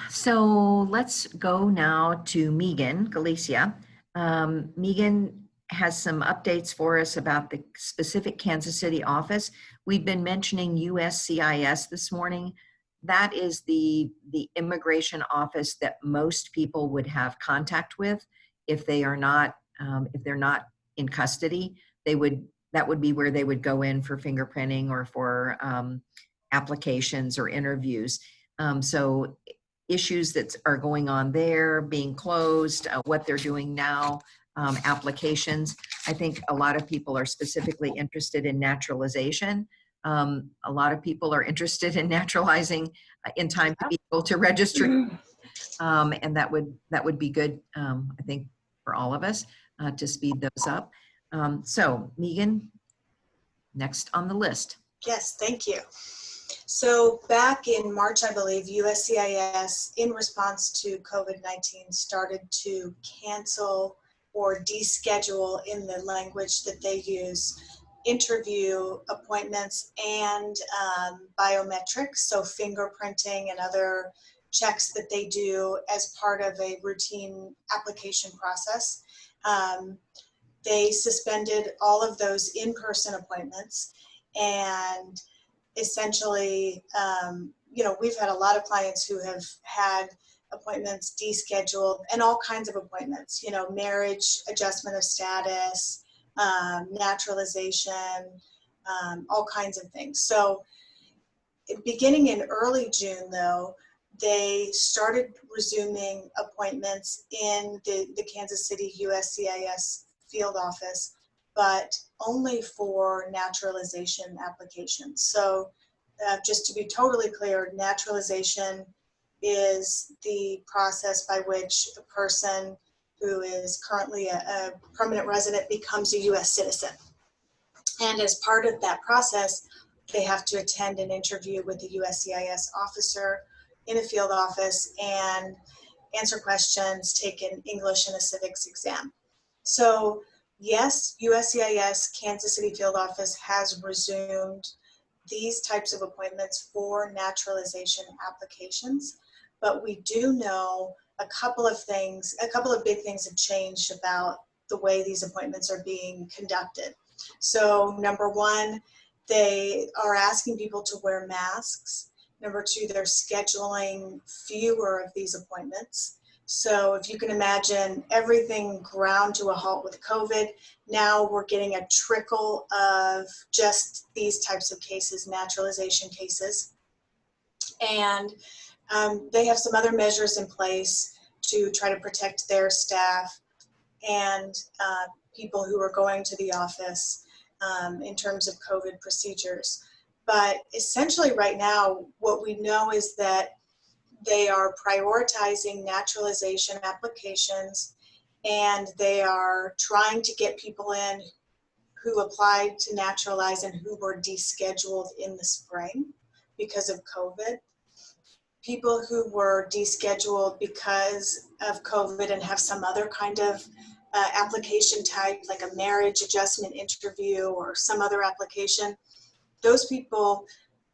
So let's go now to Megan Galicia. Megan has some updates for us about the specific Kansas City office. We've been mentioning USCIS this morning. That is the immigration office that most people would have contact with if they are not if they're not in custody. That would be where they would go in for fingerprinting or for applications or interviews. So issues that are going on there, being closed, what they're doing now, applications. I think a lot of people are specifically interested in naturalization. A lot of people are interested in naturalizing in time to be able to register. And that would be good, I think, for all of us to speed those up. So Megan, next on the list. Yes, thank you. So back in March, I believe, USCIS, in response to COVID-19, started to cancel or deschedule, in the language that they use, interview appointments and biometrics, so fingerprinting and other checks that they do as part of a routine application process. They suspended all of those in-person appointments, and essentially, you know, we've had a lot of clients who have had appointments descheduled, and all kinds of appointments, you know, marriage, adjustment of status, naturalization, all kinds of things. So beginning in early June, though, they started resuming appointments in the Kansas City USCIS field office, but only for naturalization applications. So just to be totally clear, naturalization is the process by which a person who is currently a permanent resident becomes a US citizen. And as part of that process, they have to attend an interview with the USCIS officer in a field office and answer questions, take an English and a civics exam. So yes, USCIS Kansas City field office has resumed these types of appointments for naturalization applications, but we do know a couple of big things have changed about the way these appointments are being conducted. So number one, they are asking people to wear masks. Number two, they're scheduling fewer of these appointments. So if you can imagine everything ground to a halt with COVID, now we're getting a trickle of just these types of cases, naturalization cases. And they have some other measures in place to try to protect their staff and people who are going to the office in terms of COVID procedures. But essentially right now, what we know is that they are prioritizing naturalization applications, and they are trying to get people in who applied to naturalize and who were descheduled in the spring because of COVID. People who were descheduled because of COVID and have some other kind of application type, like a marriage adjustment interview or some other application, those people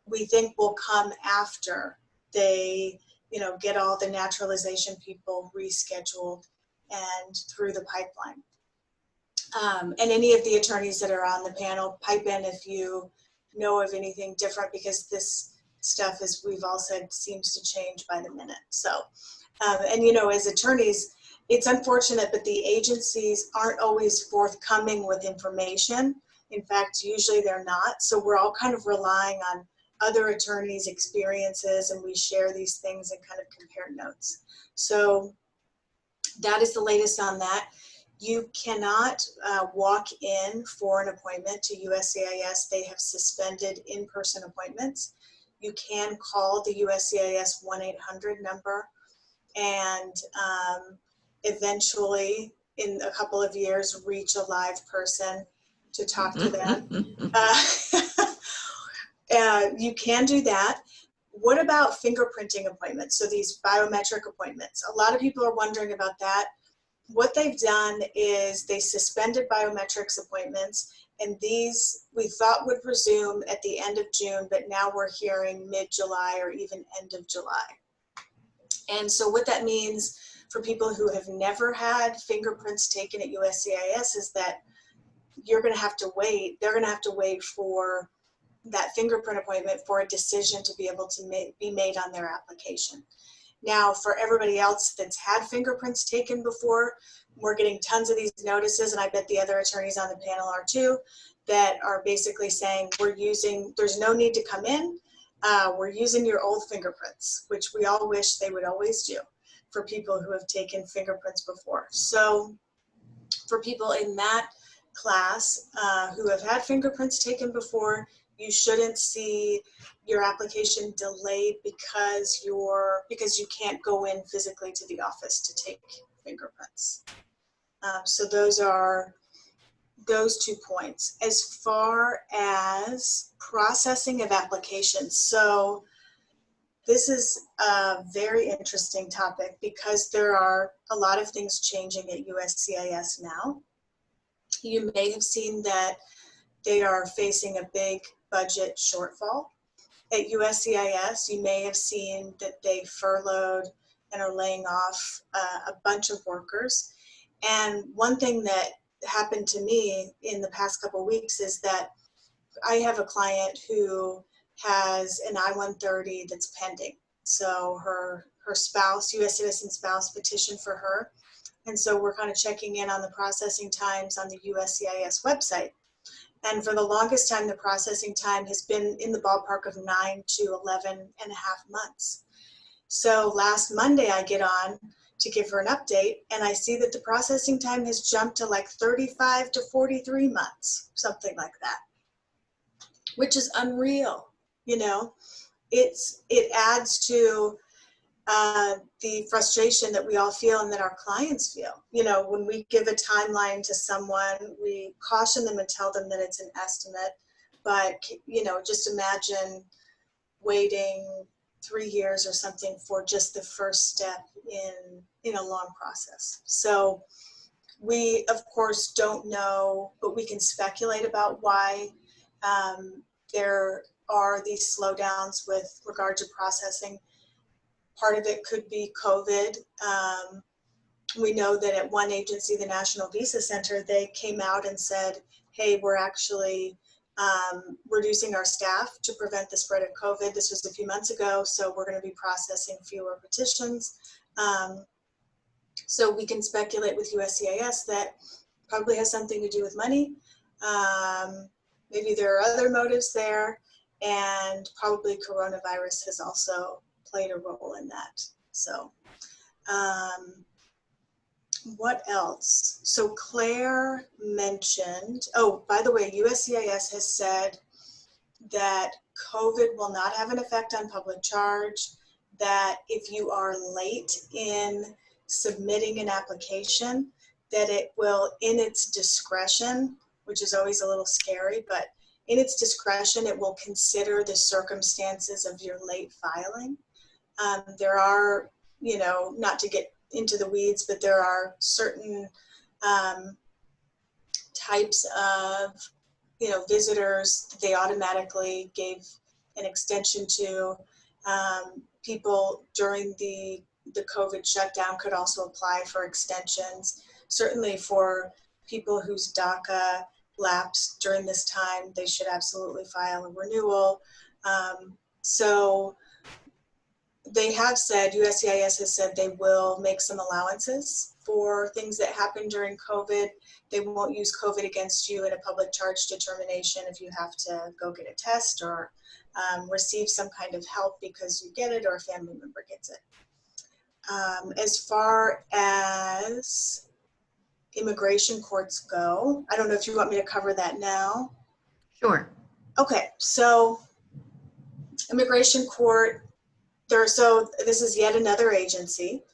we think will come after they, you know, get all the naturalization people rescheduled and through the pipeline. And any of the attorneys that are on the panel, pipe in if you know of anything different, because this stuff, as we've all said, seems to change by the minute. So, and you know, as attorneys, it's unfortunate, but the agencies aren't always forthcoming with information. In fact, usually they're not. So we're all kind of relying on other attorneys' experiences, and we share these things and kind of compare notes. So that is the latest on that. You cannot walk in for an appointment to USCIS. They have suspended in-person appointments. You can call the USCIS 1-800 number, and eventually, in a couple of years, reach a live person to talk to them. You can do that. What about fingerprinting appointments? So these biometric appointments. A lot of people are wondering about that. What they've done is they suspended biometrics appointments, and these we thought would resume at the end of June, but now we're hearing mid-July or even end of July. And so what that means for people who have never had fingerprints taken at USCIS is that you're going to have to wait. They're going to have to wait for that fingerprint appointment for a decision to be able to be made on their application. Now, for everybody else that's had fingerprints taken before, we're getting tons of these notices, and I bet the other attorneys on the panel are too, that are basically saying there's no need to come in. We're using your old fingerprints, which we all wish they would always do for people who have taken fingerprints before. So for people in that class who have had fingerprints taken before, you shouldn't see your application delayed because you can't go in physically to the office to take fingerprints. So those are those 2 points. As far as processing of applications, so this is a very interesting topic because there are a lot of things changing at USCIS now. You may have seen that they are facing a big budget shortfall. At USCIS, you may have seen that they furloughed and are laying off a bunch of workers. And one thing that happened to me in the past couple of weeks is that I have a client who has an I-130 that's pending. So her spouse, US citizen spouse, petitioned for her. And so we're kind of checking in on the processing times on the USCIS website. And for the longest time, the processing time has been in the ballpark of 9 to 11 and a half months. So last Monday I get on to give her an update, and I see that the processing time has jumped to like 35 to 43 months, something like that, which is unreal. You know, it adds to the frustration that we all feel and that our clients feel. You know, when we give a timeline to someone, we caution them and tell them that it's an estimate, but, you know, just imagine waiting 3 years or something for just the first step in a long process. So we, of course, don't know, but we can speculate about why there are these slowdowns with regard to processing. Part of it could be COVID. We know that at one agency, the National Visa Center, they came out and said, hey, we're actually reducing our staff to prevent the spread of COVID. This was a few months ago, so we're going to be processing fewer petitions. So we can speculate with USCIS that probably has something to do with money. Maybe there are other motives there, and probably coronavirus has also played a role in that. So what else? So Claire mentioned, oh, by the way, USCIS has said that COVID will not have an effect on public charge, that if you are late in submitting an application, that it will, in its discretion, which is always a little scary, but in its discretion, it will consider the circumstances of your late filing. There are, you know, not to get into the weeds, but there are certain types of, you know, visitors that they automatically gave an extension to. People during the COVID shutdown could also apply for extensions. Certainly for people whose DACA lapsed during this time, they should absolutely file a renewal. So they have said, USCIS has said they will make some allowances for things that happened during COVID. They won't use COVID against you in a public charge determination if you have to go get a test or receive some kind of help because you get it or a family member gets it. As far as immigration courts go, I don't know if you want me to cover that now. Sure. Okay, so immigration court, so this is yet another agency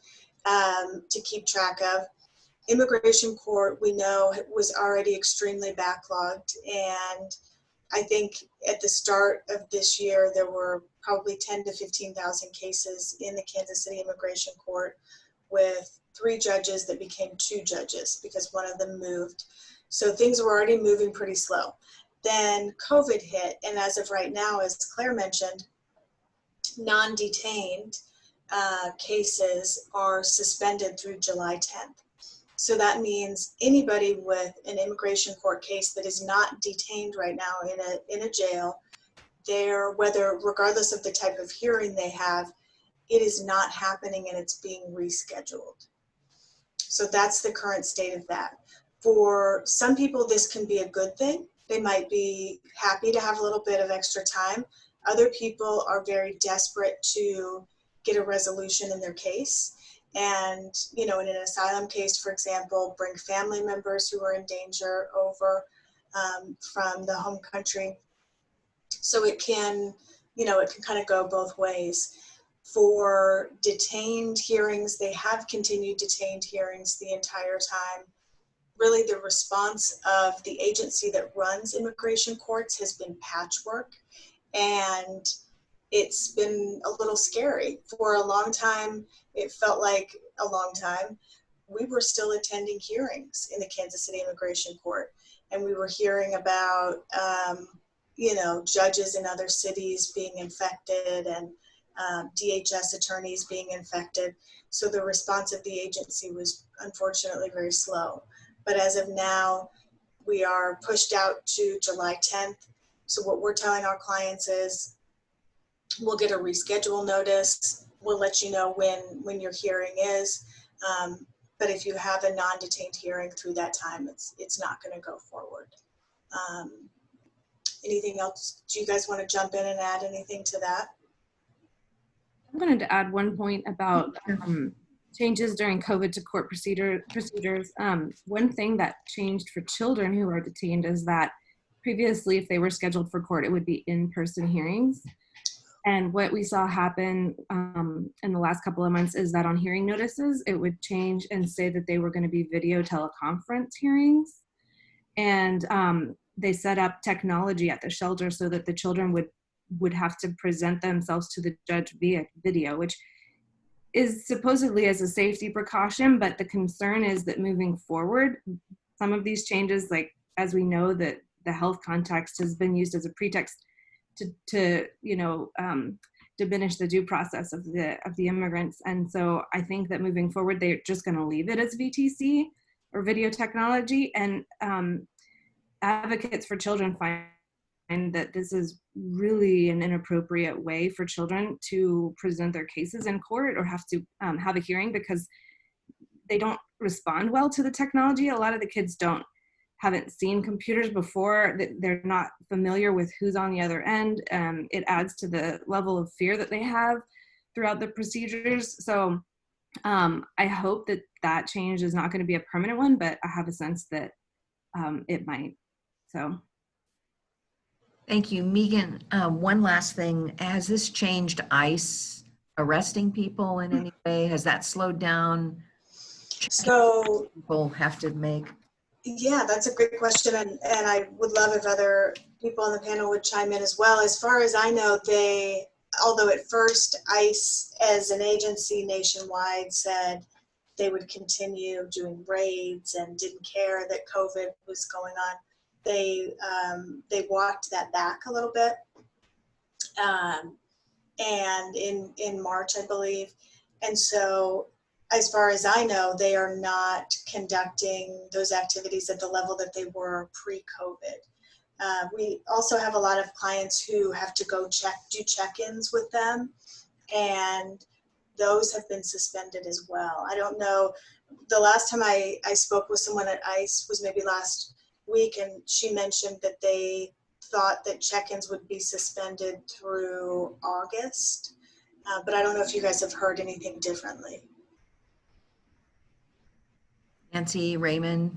to keep track of. Immigration court, we know, was already extremely backlogged, and I think at the start of this year, there were probably 10 to 15,000 cases in the Kansas City Immigration Court, with 3 judges that became 2 judges because one of them moved. So things were already moving pretty slow. Then COVID hit, and as of right now, as Claire mentioned, non-detained cases are suspended through July 10th. So that means anybody with an immigration court case that is not detained right now in a jail, regardless of the type of hearing they have, it is not happening and it's being rescheduled. So that's the current state of that. For some people, this can be a good thing. They might be happy to have a little bit of extra time. Other people are very desperate to get a resolution in their case. And, you know, in an asylum case, for example, bring family members who are in danger over from the home country. So it can, you know, it can kind of go both ways. For detained hearings, they have continued detained hearings the entire time. Really, the response of the agency that runs immigration courts has been patchwork, and it's been a little scary. For a long time, it felt like a long time, we were still attending hearings in the Kansas City Immigration Court, and we were hearing about you know, judges in other cities being infected and DHS attorneys being infected. So the response of the agency was unfortunately very slow. But as of now, we are pushed out to July 10th. So what we're telling our clients is we'll get a reschedule notice. We'll let you know when your hearing is. But if you have a non-detained hearing through that time, it's not going to go forward. Anything else? Do you guys want to jump in and add anything to that? I wanted to add one point about changes during COVID to court procedures. One thing that changed for children who are detained is that previously, if they were scheduled for court, it would be in-person hearings. And what we saw happen in the last couple of months is that on hearing notices, it would change and say that they were going to be video teleconference hearings. And they set up technology at the shelter so that the children would have to present themselves to the judge via video, which is supposedly as a safety precaution, but the concern is that moving forward, some of these changes, like as we know that the health context has been used as a pretext to diminish the due process of the immigrants. And so I think that moving forward, they're just going to leave it as VTC or video technology. And advocates for children find that this is really an inappropriate way for children to present their cases in court or have to have a hearing because they don't respond well to the technology. A lot of the kids haven't seen computers before, that they're not familiar with who's on the other end. It adds to the level of fear that they have throughout the procedures. So I hope that change is not going to be a permanent one, but I have a sense that it might. So. Thank you. Megan, one last thing. Has this changed ICE arresting people in any way? Has that slowed down? So People have to make. Yeah, that's a great question. And I would love if other people on the panel would chime in as well. As far as I know, although at first ICE as an agency nationwide said they would continue doing raids and didn't care that COVID was going on, they walked that back a little bit. And in March, I believe. And so as far as I know, they are not conducting those activities at the level that they were pre-COVID. We also have a lot of clients who have to go do check-ins with them, and those have been suspended as well. I don't know, the last time I spoke with someone at ICE was maybe last week, and she mentioned that they thought that check-ins would be suspended through August, but I don't know if you guys have heard anything differently. Nancy, Raymond?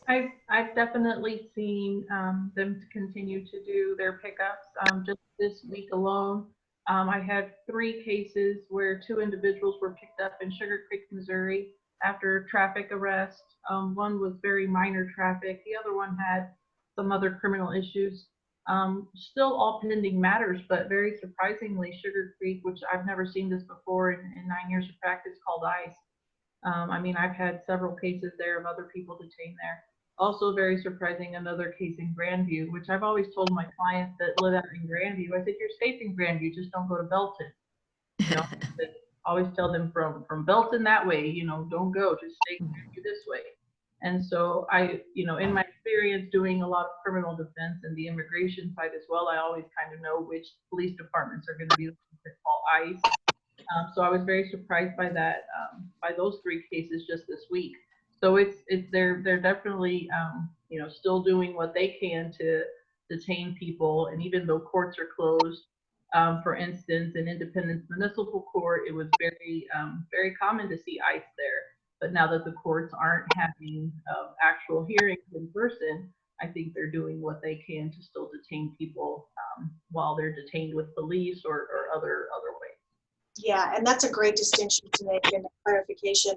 I've definitely seen them continue to do their pickups. Just this week alone, I had 3 cases where 2 individuals were picked up in Sugar Creek, Missouri after traffic arrest. One was very minor traffic. The other one had some other criminal issues. Still all pending matters, but very surprisingly, Sugar Creek, which I've never seen this before in 9 years of practice, called ICE. I mean, I've had several cases there of other people detained there. Also very surprising, another case in Grandview, which I've always told my clients that live out in Grandview, I said, you're safe in Grandview, just don't go to Belton. You know, always tell them from Belton that way, you know, don't go, just stay in Grandview this way. And so I, you know, in my experience doing a lot of criminal defense and the immigration side as well, I always kind of know which police departments are going to be the ones that call ICE. So I was very surprised by that, by those 3 cases just this week. So they're definitely, you know, still doing what they can to detain people. And even though courts are closed, for instance, in Independence Municipal Court, it was very, very common to see ICE there. But now that the courts aren't having actual hearings in person, I think they're doing what they can to still detain people while they're detained with police or other ways. Yeah, and that's a great distinction to make and clarification.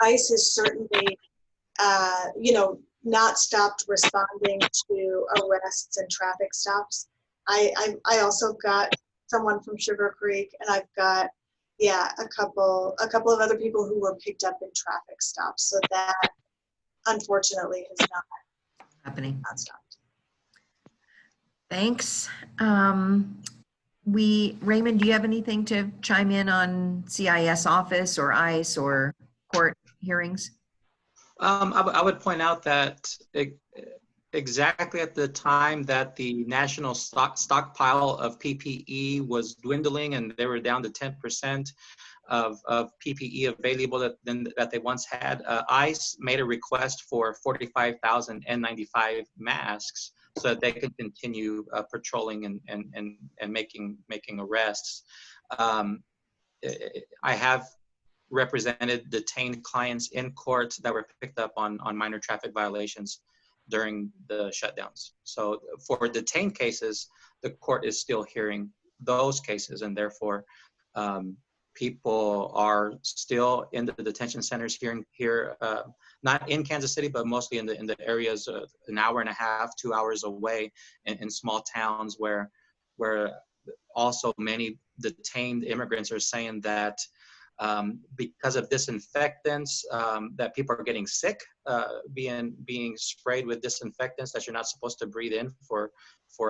ICE has certainly, you know, not stopped responding to arrests and traffic stops. I also got someone from Sugar Creek, and I've got, yeah, a couple of other people who were picked up in traffic stops. So that, unfortunately, has not happening. Not stopped. Thanks. Raymond, do you have anything to chime in on CIS office or ICE or court hearings? I would point out that exactly at the time that the national stockpile of PPE was dwindling and they were down to 10% of PPE available that they once had, ICE made a request for 45,000 N95 masks so that they could continue patrolling and making arrests. I have represented detained clients in court that were picked up on minor traffic violations during the shutdowns. So for detained cases, the court is still hearing those cases, and therefore people are still in the detention centers here, not in Kansas City, but mostly in the areas an hour and a half, 2 hours away in small towns where also many detained immigrants are saying that because of disinfectants, that people are getting sick, being sprayed with disinfectants that you're not supposed to breathe in for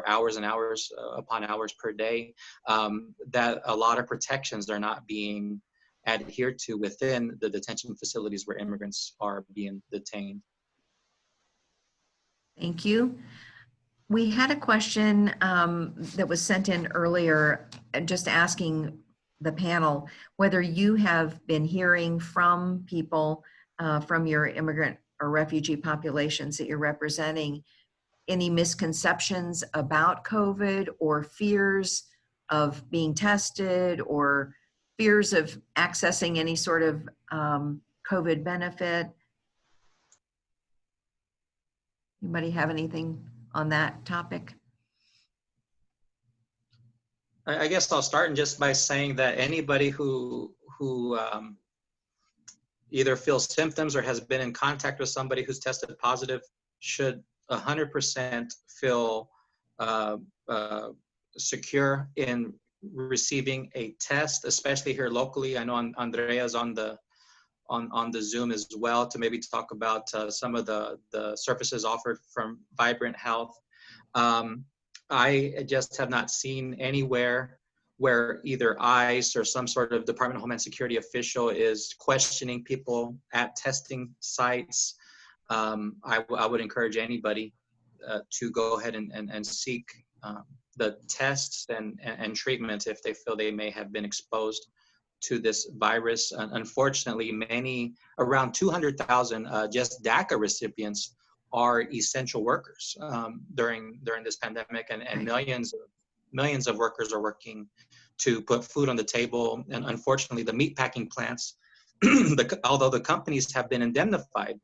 hours and hours upon hours per day, that a lot of protections are not being adhered to within the detention facilities where immigrants are being detained. Thank you. We had a question that was sent in earlier, just asking the panel whether you have been hearing from people from your immigrant or refugee populations that you're representing any misconceptions about COVID or fears of being tested or fears of accessing any sort of COVID benefit. Anybody have anything on that topic? I guess I'll start just by saying that anybody who either feels symptoms or has been in contact with somebody who's tested positive should 100% feel secure in receiving a test, especially here locally. I know Andrea's on the Zoom as well to maybe talk about some of the services offered from Vibrant Health. I just have not seen anywhere where either ICE or some sort of Department of Homeland Security official is questioning people at testing sites. I would encourage anybody to go ahead and seek the tests and treatment if they feel they may have been exposed to this virus. Unfortunately, around 200,000 just DACA recipients are essential workers during this pandemic, and millions of workers are working to put food on the table. And unfortunately, the meatpacking plants, although the companies have been indemnified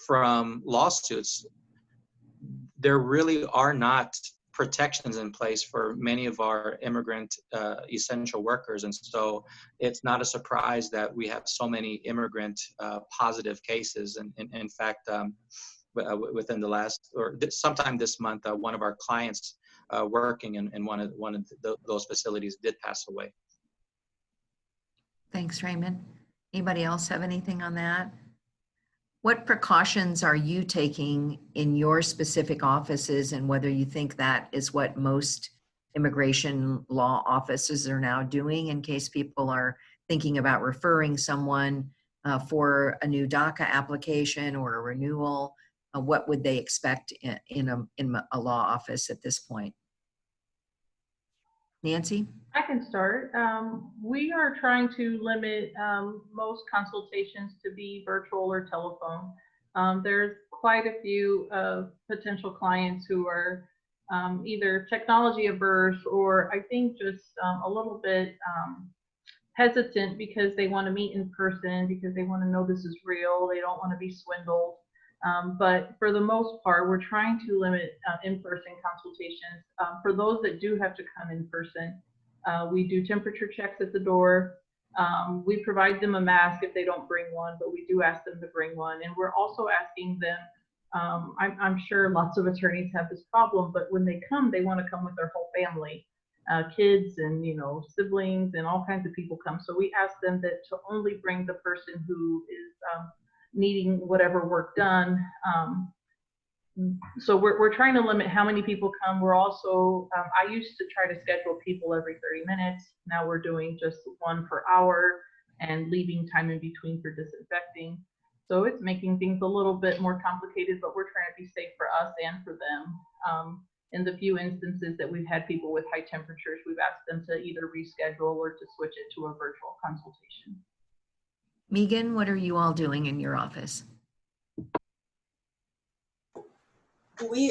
from lawsuits, there really are not protections in place for many of our immigrant essential workers. And so it's not a surprise that we have so many immigrant positive cases. And in fact, within the last, or sometime this month, one of our clients working in one of those facilities did pass away. Thanks, Raymond. Anybody else have anything on that? What precautions are you taking in your specific offices, and whether you think that is what most immigration law offices are now doing in case people are thinking about referring someone for a new DACA application or a renewal? What would they expect in a law office at this point? Nancy? I can start. We are trying to limit most consultations to be virtual or telephone. There's quite a few potential clients who are either technology averse or I think just a little bit hesitant because they want to meet in person, because they want to know this is real. They don't want to be swindled. But for the most part, we're trying to limit in-person consultations. For those that do have to come in person, we do temperature checks at the door. We provide them a mask if they don't bring one, but we do ask them to bring one. And we're also asking them, I'm sure lots of attorneys have this problem, but when they come, they want to come with their whole family, kids and siblings and all kinds of people come. So we ask them that to only bring the person who is needing whatever work done. So we're trying to limit how many people come. We're also, I used to try to schedule people every 30 minutes. Now we're doing just one per hour and leaving time in between for disinfecting. So it's making things a little bit more complicated, but we're trying to be safe for us and for them. In the few instances that we've had people with high temperatures, we've asked them to either reschedule or to switch it to a virtual consultation. Megan, what are you all doing in your office? We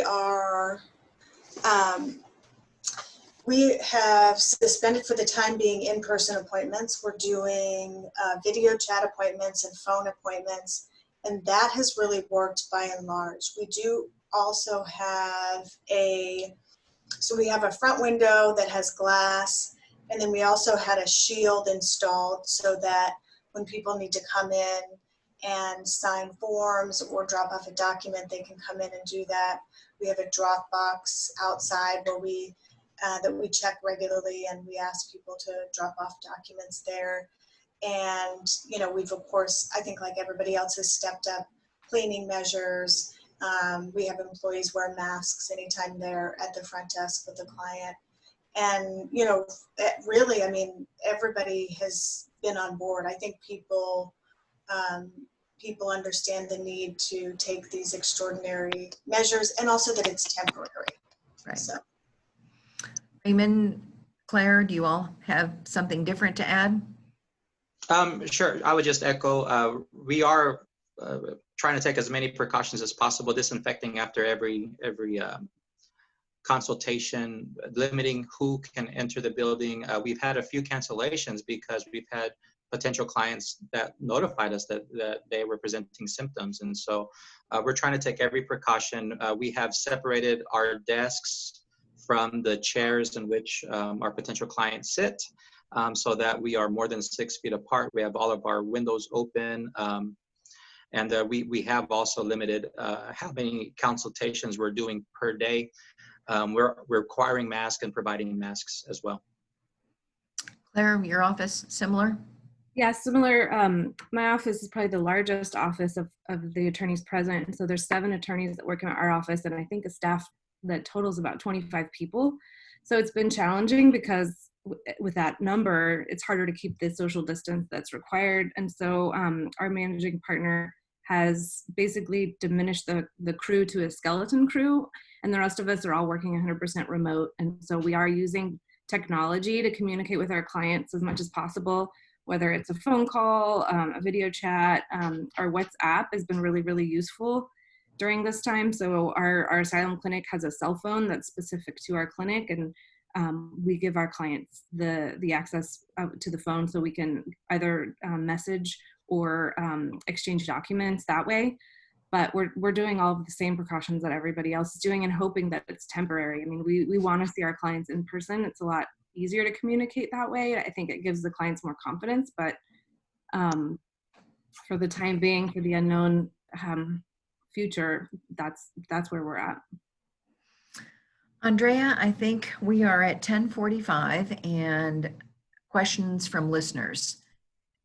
have suspended for the time being in-person appointments. We're doing video chat appointments and phone appointments, and that has really worked by and large. We do also have we have a front window that has glass, and then we also had a shield installed so that when people need to come in and sign forms or drop off a document, they can come in and do that. We have a drop box outside where that we check regularly, and we ask people to drop off documents there. And, you know, we've, of course, I think like everybody else, has stepped up cleaning measures. We have employees wear masks anytime they're at the front desk with the client. And, you know, really, I mean, everybody has been on board. I think people understand the need to take these extraordinary measures, and also that it's temporary. Right. So. Raymond, Claire, do you all have something different to add? Sure. I would just echo. We are trying to take as many precautions as possible, disinfecting after every consultation, limiting who can enter the building. We've had a few cancellations because we've had potential clients that notified us that they were presenting symptoms. And so we're trying to take every precaution. We have separated our desks from the chairs in which our potential clients sit, so that we are more than 6 feet apart. We have all of our windows open. And we have also limited how many consultations we're doing per day. We're requiring masks and providing masks as well. Claire, your office, similar? Yeah, similar. My office is probably the largest office of the attorneys present. So there's 7 attorneys that work in our office, and I think a staff that totals about 25 people. So it's been challenging because with that number, it's harder to keep the social distance that's required. And so our managing partner has basically diminished the crew to a skeleton crew, and the rest of us are all working 100% remote. And so we are using technology to communicate with our clients as much as possible, whether it's a phone call, a video chat, or WhatsApp has been really, really useful during this time. So our asylum clinic has a cell phone that's specific to our clinic, and we give our clients the access to the phone so we can either message or exchange documents that way. But we're doing all of the same precautions that everybody else is doing and hoping that it's temporary. I mean, we want to see our clients in person. It's a lot easier to communicate that way. I think it gives the clients more confidence, but for the time being, for the unknown future, that's where we're at. Andrea, I think we are at 10:45 and questions from listeners.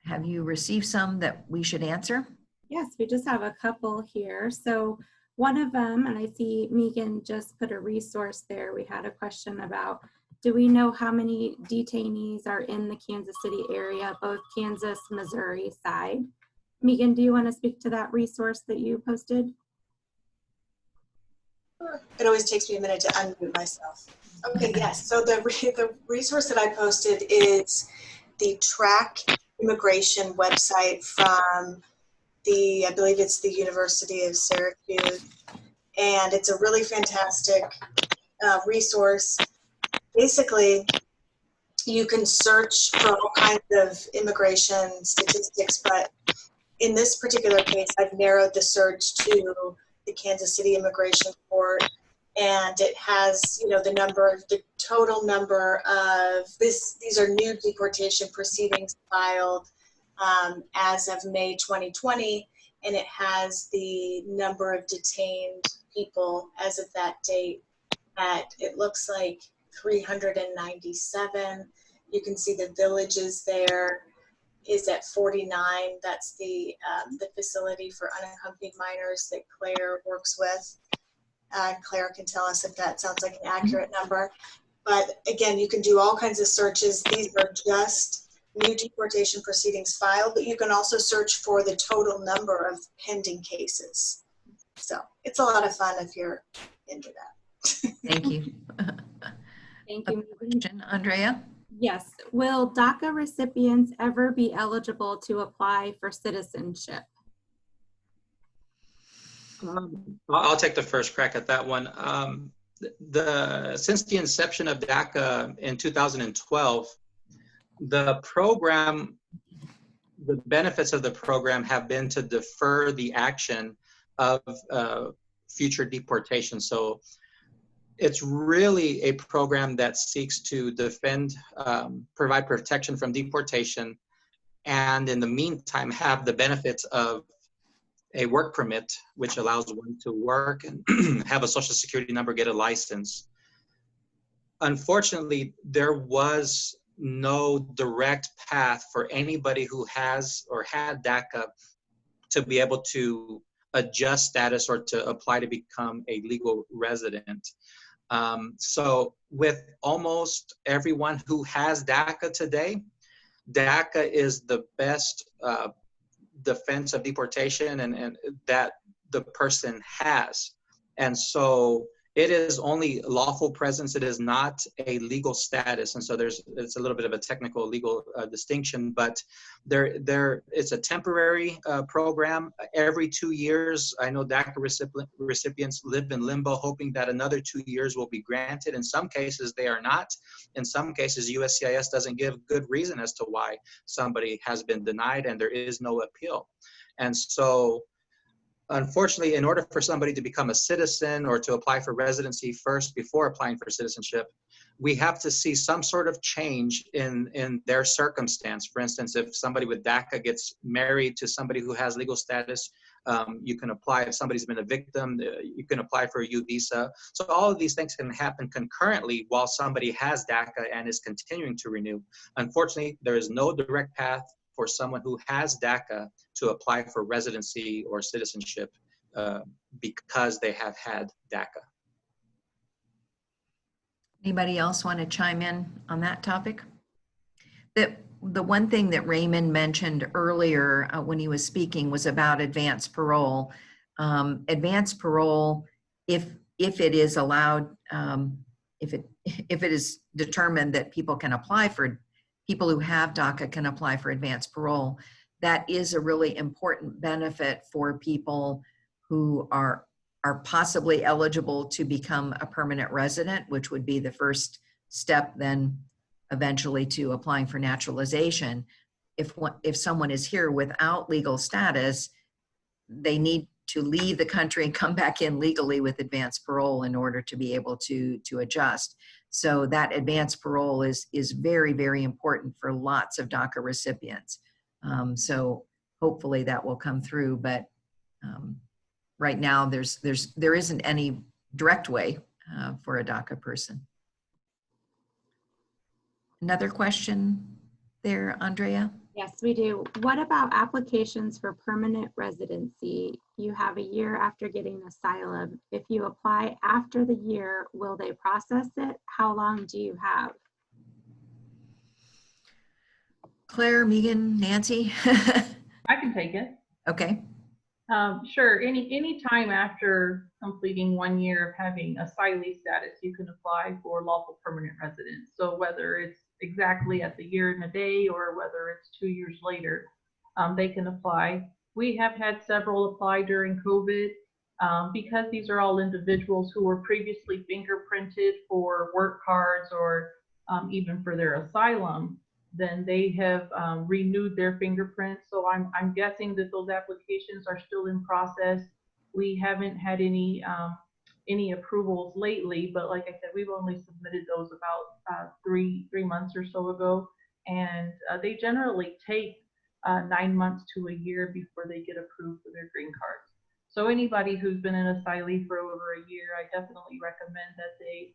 Have you received some that we should answer? Yes, we just have a couple here. So one of them, and I see Megan just put a resource there. We had a question about, do we know how many detainees are in the Kansas City area, both Kansas, Missouri side? Megan, do you want to speak to that resource that you posted? It always takes me a minute to unmute myself. Okay, yes. So the resource that I posted is the Track Immigration website from I believe it's the University of Syracuse. And it's a really fantastic resource. Basically, you can search for all kinds of immigration statistics, but in this particular case, I've narrowed the search to the Kansas City Immigration Court, and it has, you know, the total number of these are new deportation proceedings filed as of May 2020, and it has the number of detained people as of that date at, it looks like, 397. You can see the villages there is at 49. That's the facility for unaccompanied minors that Claire works with. Claire can tell us if that sounds like an accurate number. But again, you can do all kinds of searches. These are just new deportation proceedings filed, but you can also search for the total number of pending cases. So it's a lot of fun if you're into that. Thank you. Thank A you. question, Andrea? Yes. Will DACA recipients ever be eligible to apply for citizenship? I'll take the first crack at that one. Since the inception of DACA in 2012, the program, the benefits of the program have been to defer the action of future deportation. So it's really a program that seeks to defend, provide protection from deportation, and in the meantime have the benefits of a work permit, which allows one to work and have a social security number, get a license. Unfortunately, there was no direct path for anybody who has or had DACA to be able to adjust status or to apply to become a legal resident. So with almost everyone who has DACA today, DACA is the best defense of deportation and that the person has. And so it is only lawful presence. It is not a legal status. And so it's a little bit of a technical legal distinction, but it's a temporary program. Every 2 years, I know DACA recipients live in limbo, hoping that another 2 years will be granted. In some cases, they are not. In some cases, USCIS doesn't give good reason as to why somebody has been denied, and there is no appeal. And so, unfortunately, in order for somebody to become a citizen or to apply for residency first before applying for citizenship, we have to see some sort of change in their circumstance. For instance, if somebody with DACA gets married to somebody who has legal status, you can apply. If somebody's been a victim, you can apply for a U visa. So all of these things can happen concurrently while somebody has DACA and is continuing to renew. Unfortunately, there is no direct path for someone who has DACA to apply for residency or citizenship because they have had DACA. Anybody else want to chime in on that topic? The one thing that Raymond mentioned earlier when he was speaking was about advanced parole. Advanced parole, if it is allowed, if it is determined that people who have DACA can apply for advanced parole, that is a really important benefit for people who are possibly eligible to become a permanent resident, which would be the first step then eventually to applying for naturalization. If someone is here without legal status, they need to leave the country and come back in legally with advanced parole in order to be able to adjust. So that advanced parole is very, very important for lots of DACA recipients. So hopefully that will come through, but right now there isn't any direct way for a DACA person. Another question there, Andrea? Yes, we do. What about applications for permanent residency? You have a year after getting asylum. If you apply after the year, will they process it? How long do you have? Claire, Megan, Nancy? I can take it. Okay. Sure. Any time after completing 1 year of having asylee status, you can apply for lawful permanent residence. So whether it's exactly at the year and a day or whether it's 2 years later, they can apply. We have had several apply during COVID because these are all individuals who were previously fingerprinted for work cards or even for their asylum. Then they have renewed their fingerprints. So I'm guessing that those applications are still in process. We haven't had any approvals lately, but like I said, we've only submitted those about three months or so ago, and they generally take 9 months to a year before they get approved for their green cards. So anybody who's been an asylee for over a year, I definitely recommend that they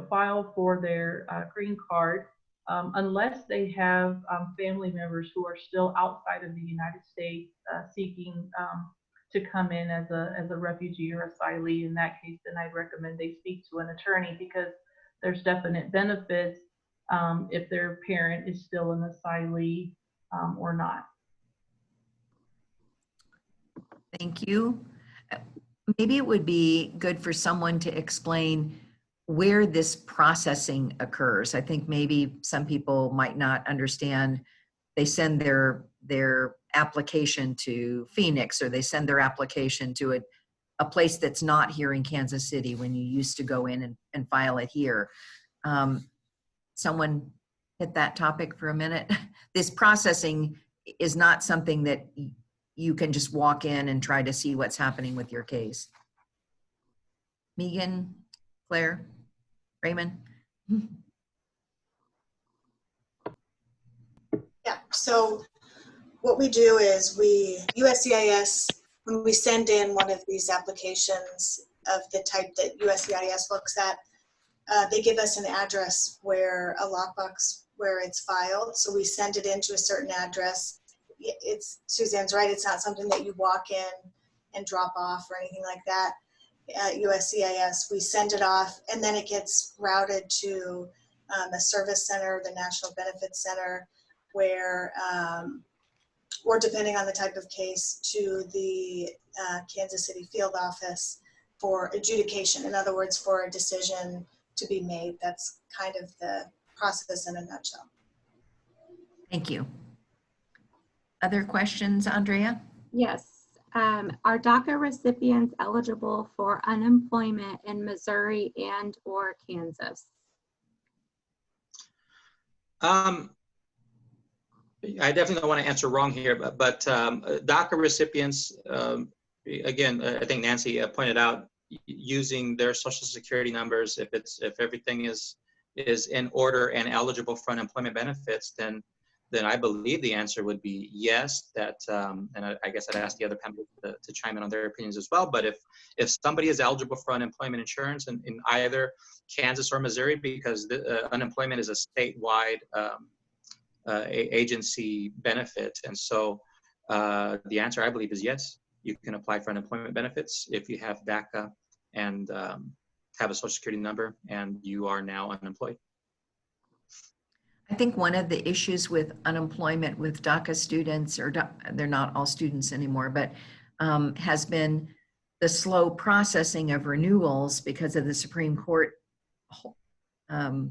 file for their green card. Unless they have family members who are still outside of the United States seeking to come in as a refugee or asylee. In that case, then I'd recommend they speak to an attorney, because there's definite benefits if their parent is still an asylee or not. Thank you. Maybe it would be good for someone to explain where this processing occurs. I think maybe some people might not understand. They send their application to Phoenix, or they send their application to a place that's not here in Kansas City when you used to go in and file it here. Someone hit that topic for a minute. This processing is not something that you can just walk in and try to see what's happening with your case. Megan, Claire, Raymond? Yeah, so what we do is USCIS, when we send in one of these applications of the type that USCIS looks at, they give us an address where a lockbox where it's filed. So we send it into a certain address. Suzanne's right, it's not something that you walk in and drop off or anything like that. At USCIS, we send it off, and then it gets routed to the service center, the National Benefits Center, where, or depending on the type of case, to the Kansas City field office for adjudication. In other words, for a decision to be made. That's kind of the process in a nutshell. Thank you. Other questions, Andrea? Yes. Are DACA recipients eligible for unemployment in Missouri and or Kansas? I definitely don't want to answer wrong here, but DACA recipients, again, I think Nancy pointed out, using their social security numbers, if everything is in order and eligible for unemployment benefits, then I believe the answer would be yes. That and I guess I'd ask the other panelists to chime in on their opinions as well. But if somebody is eligible for unemployment insurance in either Kansas or Missouri, because unemployment is a statewide agency benefit, and so the answer, I believe, is yes. You can apply for unemployment benefits if you have DACA and have a social security number and you are now unemployed. I think one of the issues with unemployment with DACA students, or they're not all students anymore, but has been the slow processing of renewals because of the Supreme Court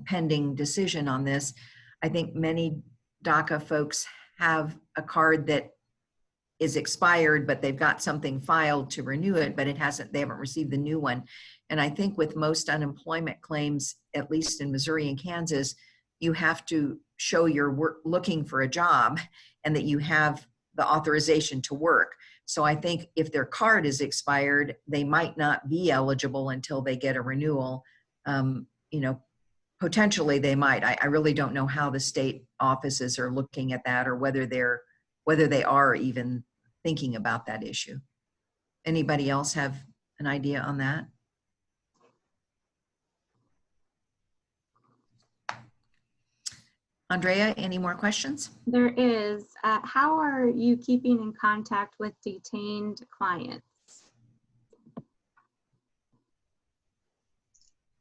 pending decision on this. I think many DACA folks have a card that is expired, but they've got something filed to renew it, but they haven't received the new one. And I think with most unemployment claims, at least in Missouri and Kansas, you have to show you're looking for a job and that you have the authorization to work. So I think if their card is expired, they might not be eligible until they get a renewal. Potentially they might. I really don't know how the state offices are looking at that, or whether they are even thinking about that issue. Anybody else have an idea on that? Andrea, any more questions? There is. How are you keeping in contact with detained clients?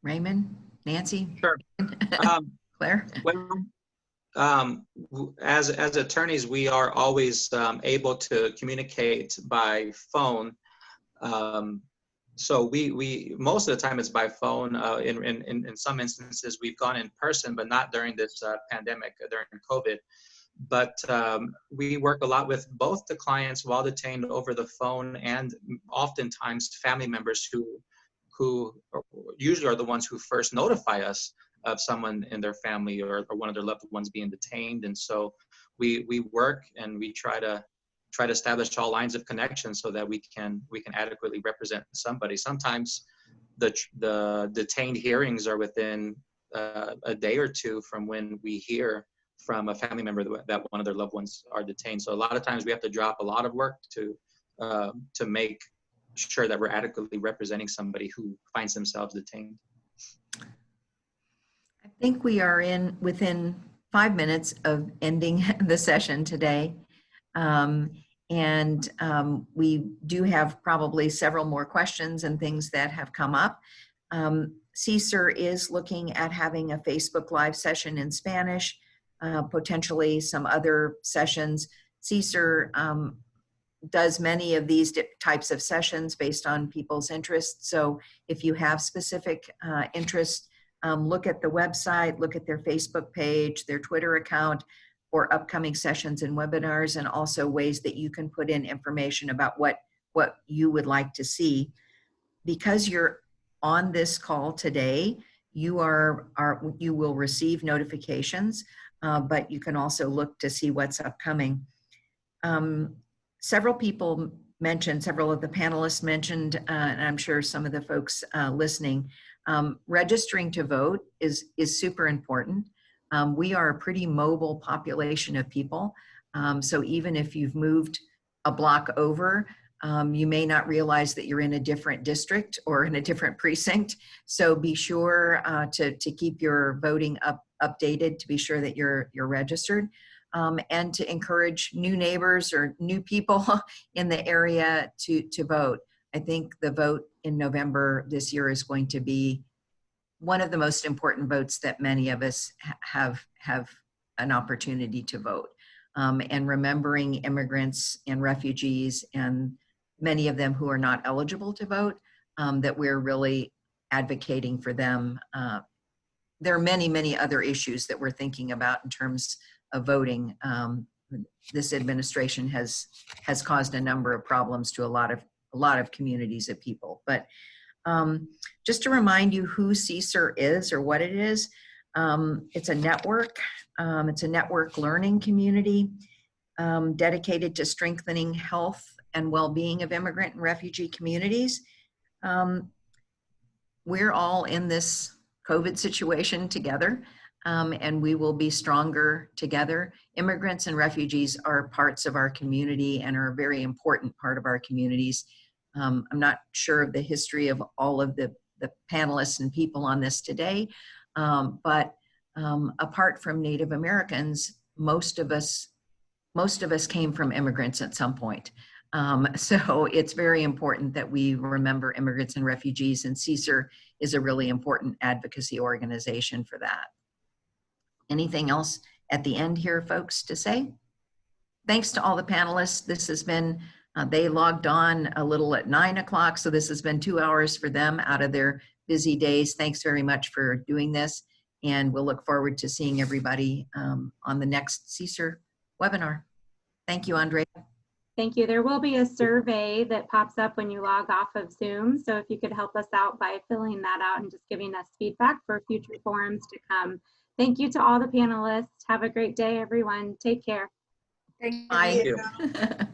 Raymond, Nancy? Sure. Claire? Well, as attorneys, we are always able to communicate by phone. So we most of the time it's by phone. In some instances, we've gone in person, but not during this pandemic, during COVID. But we work a lot with both the clients while detained over the phone, and oftentimes family members who usually are the ones who first notify us of someone in their family or one of their loved ones being detained. And so we work and we try to establish all lines of connection so that we can adequately represent somebody. Sometimes the detained hearings are within a day or two from when we hear from a family member that one of their loved ones are detained. So a lot of times we have to drop a lot of work to make sure that we're adequately representing somebody who finds themselves detained. I think we are within 5 minutes of ending the session today. And we do have probably several more questions and things that have come up. CSER is looking at having a Facebook Live session in Spanish, potentially some other sessions. CSER does many of these types of sessions based on people's interests. So if you have specific interest, look at the website, look at their Facebook page, their Twitter account for upcoming sessions and webinars, and also ways that you can put in information about what you would like to see. Because you're on this call today, you will receive notifications, but you can also look to see what's upcoming. Several people mentioned, several of the panelists mentioned, and I'm sure some of the folks listening, registering to vote is super important. We are a pretty mobile population of people. So even if you've moved a block over, you may not realize that you're in a different district or in a different precinct. So be sure to keep your voting updated, to be sure that you're registered. And to encourage new neighbors or new people in the area to vote. I think the vote in November this year is going to be one of the most important votes that many of us have an opportunity to vote. And remembering immigrants and refugees and many of them who are not eligible to vote, that we're really advocating for them. There are many, many other issues that we're thinking about in terms of voting. This administration has caused a number of problems to a lot of communities of people. But just to remind you who CSER is or what it is, it's a network. It's a network learning community dedicated to strengthening health and well-being of immigrant and refugee communities. We're all in this COVID situation together. And we will be stronger together. Immigrants and refugees are parts of our community and are a very important part of our communities. I'm not sure of the history of all of the panelists and people on this today, but apart from Native Americans, most of us came from immigrants at some point. So it's very important that we remember immigrants and refugees, and CSER is a really important advocacy organization for that. Anything else at the end here, folks, to say? Thanks to all the panelists. This has been, they logged on a little at 9 o'clock, so this has been 2 hours for them out of their busy days. Thanks very much for doing this, and we'll look forward to seeing everybody on the next CSER webinar. Thank you, Andrea. Thank you. There will be a survey that pops up when you log off of Zoom. So if you could help us out by filling that out and just giving us feedback for future forums to come. Thank you to all the panelists. Have a great day, everyone. Take care. Thank you. Bye. Thank you.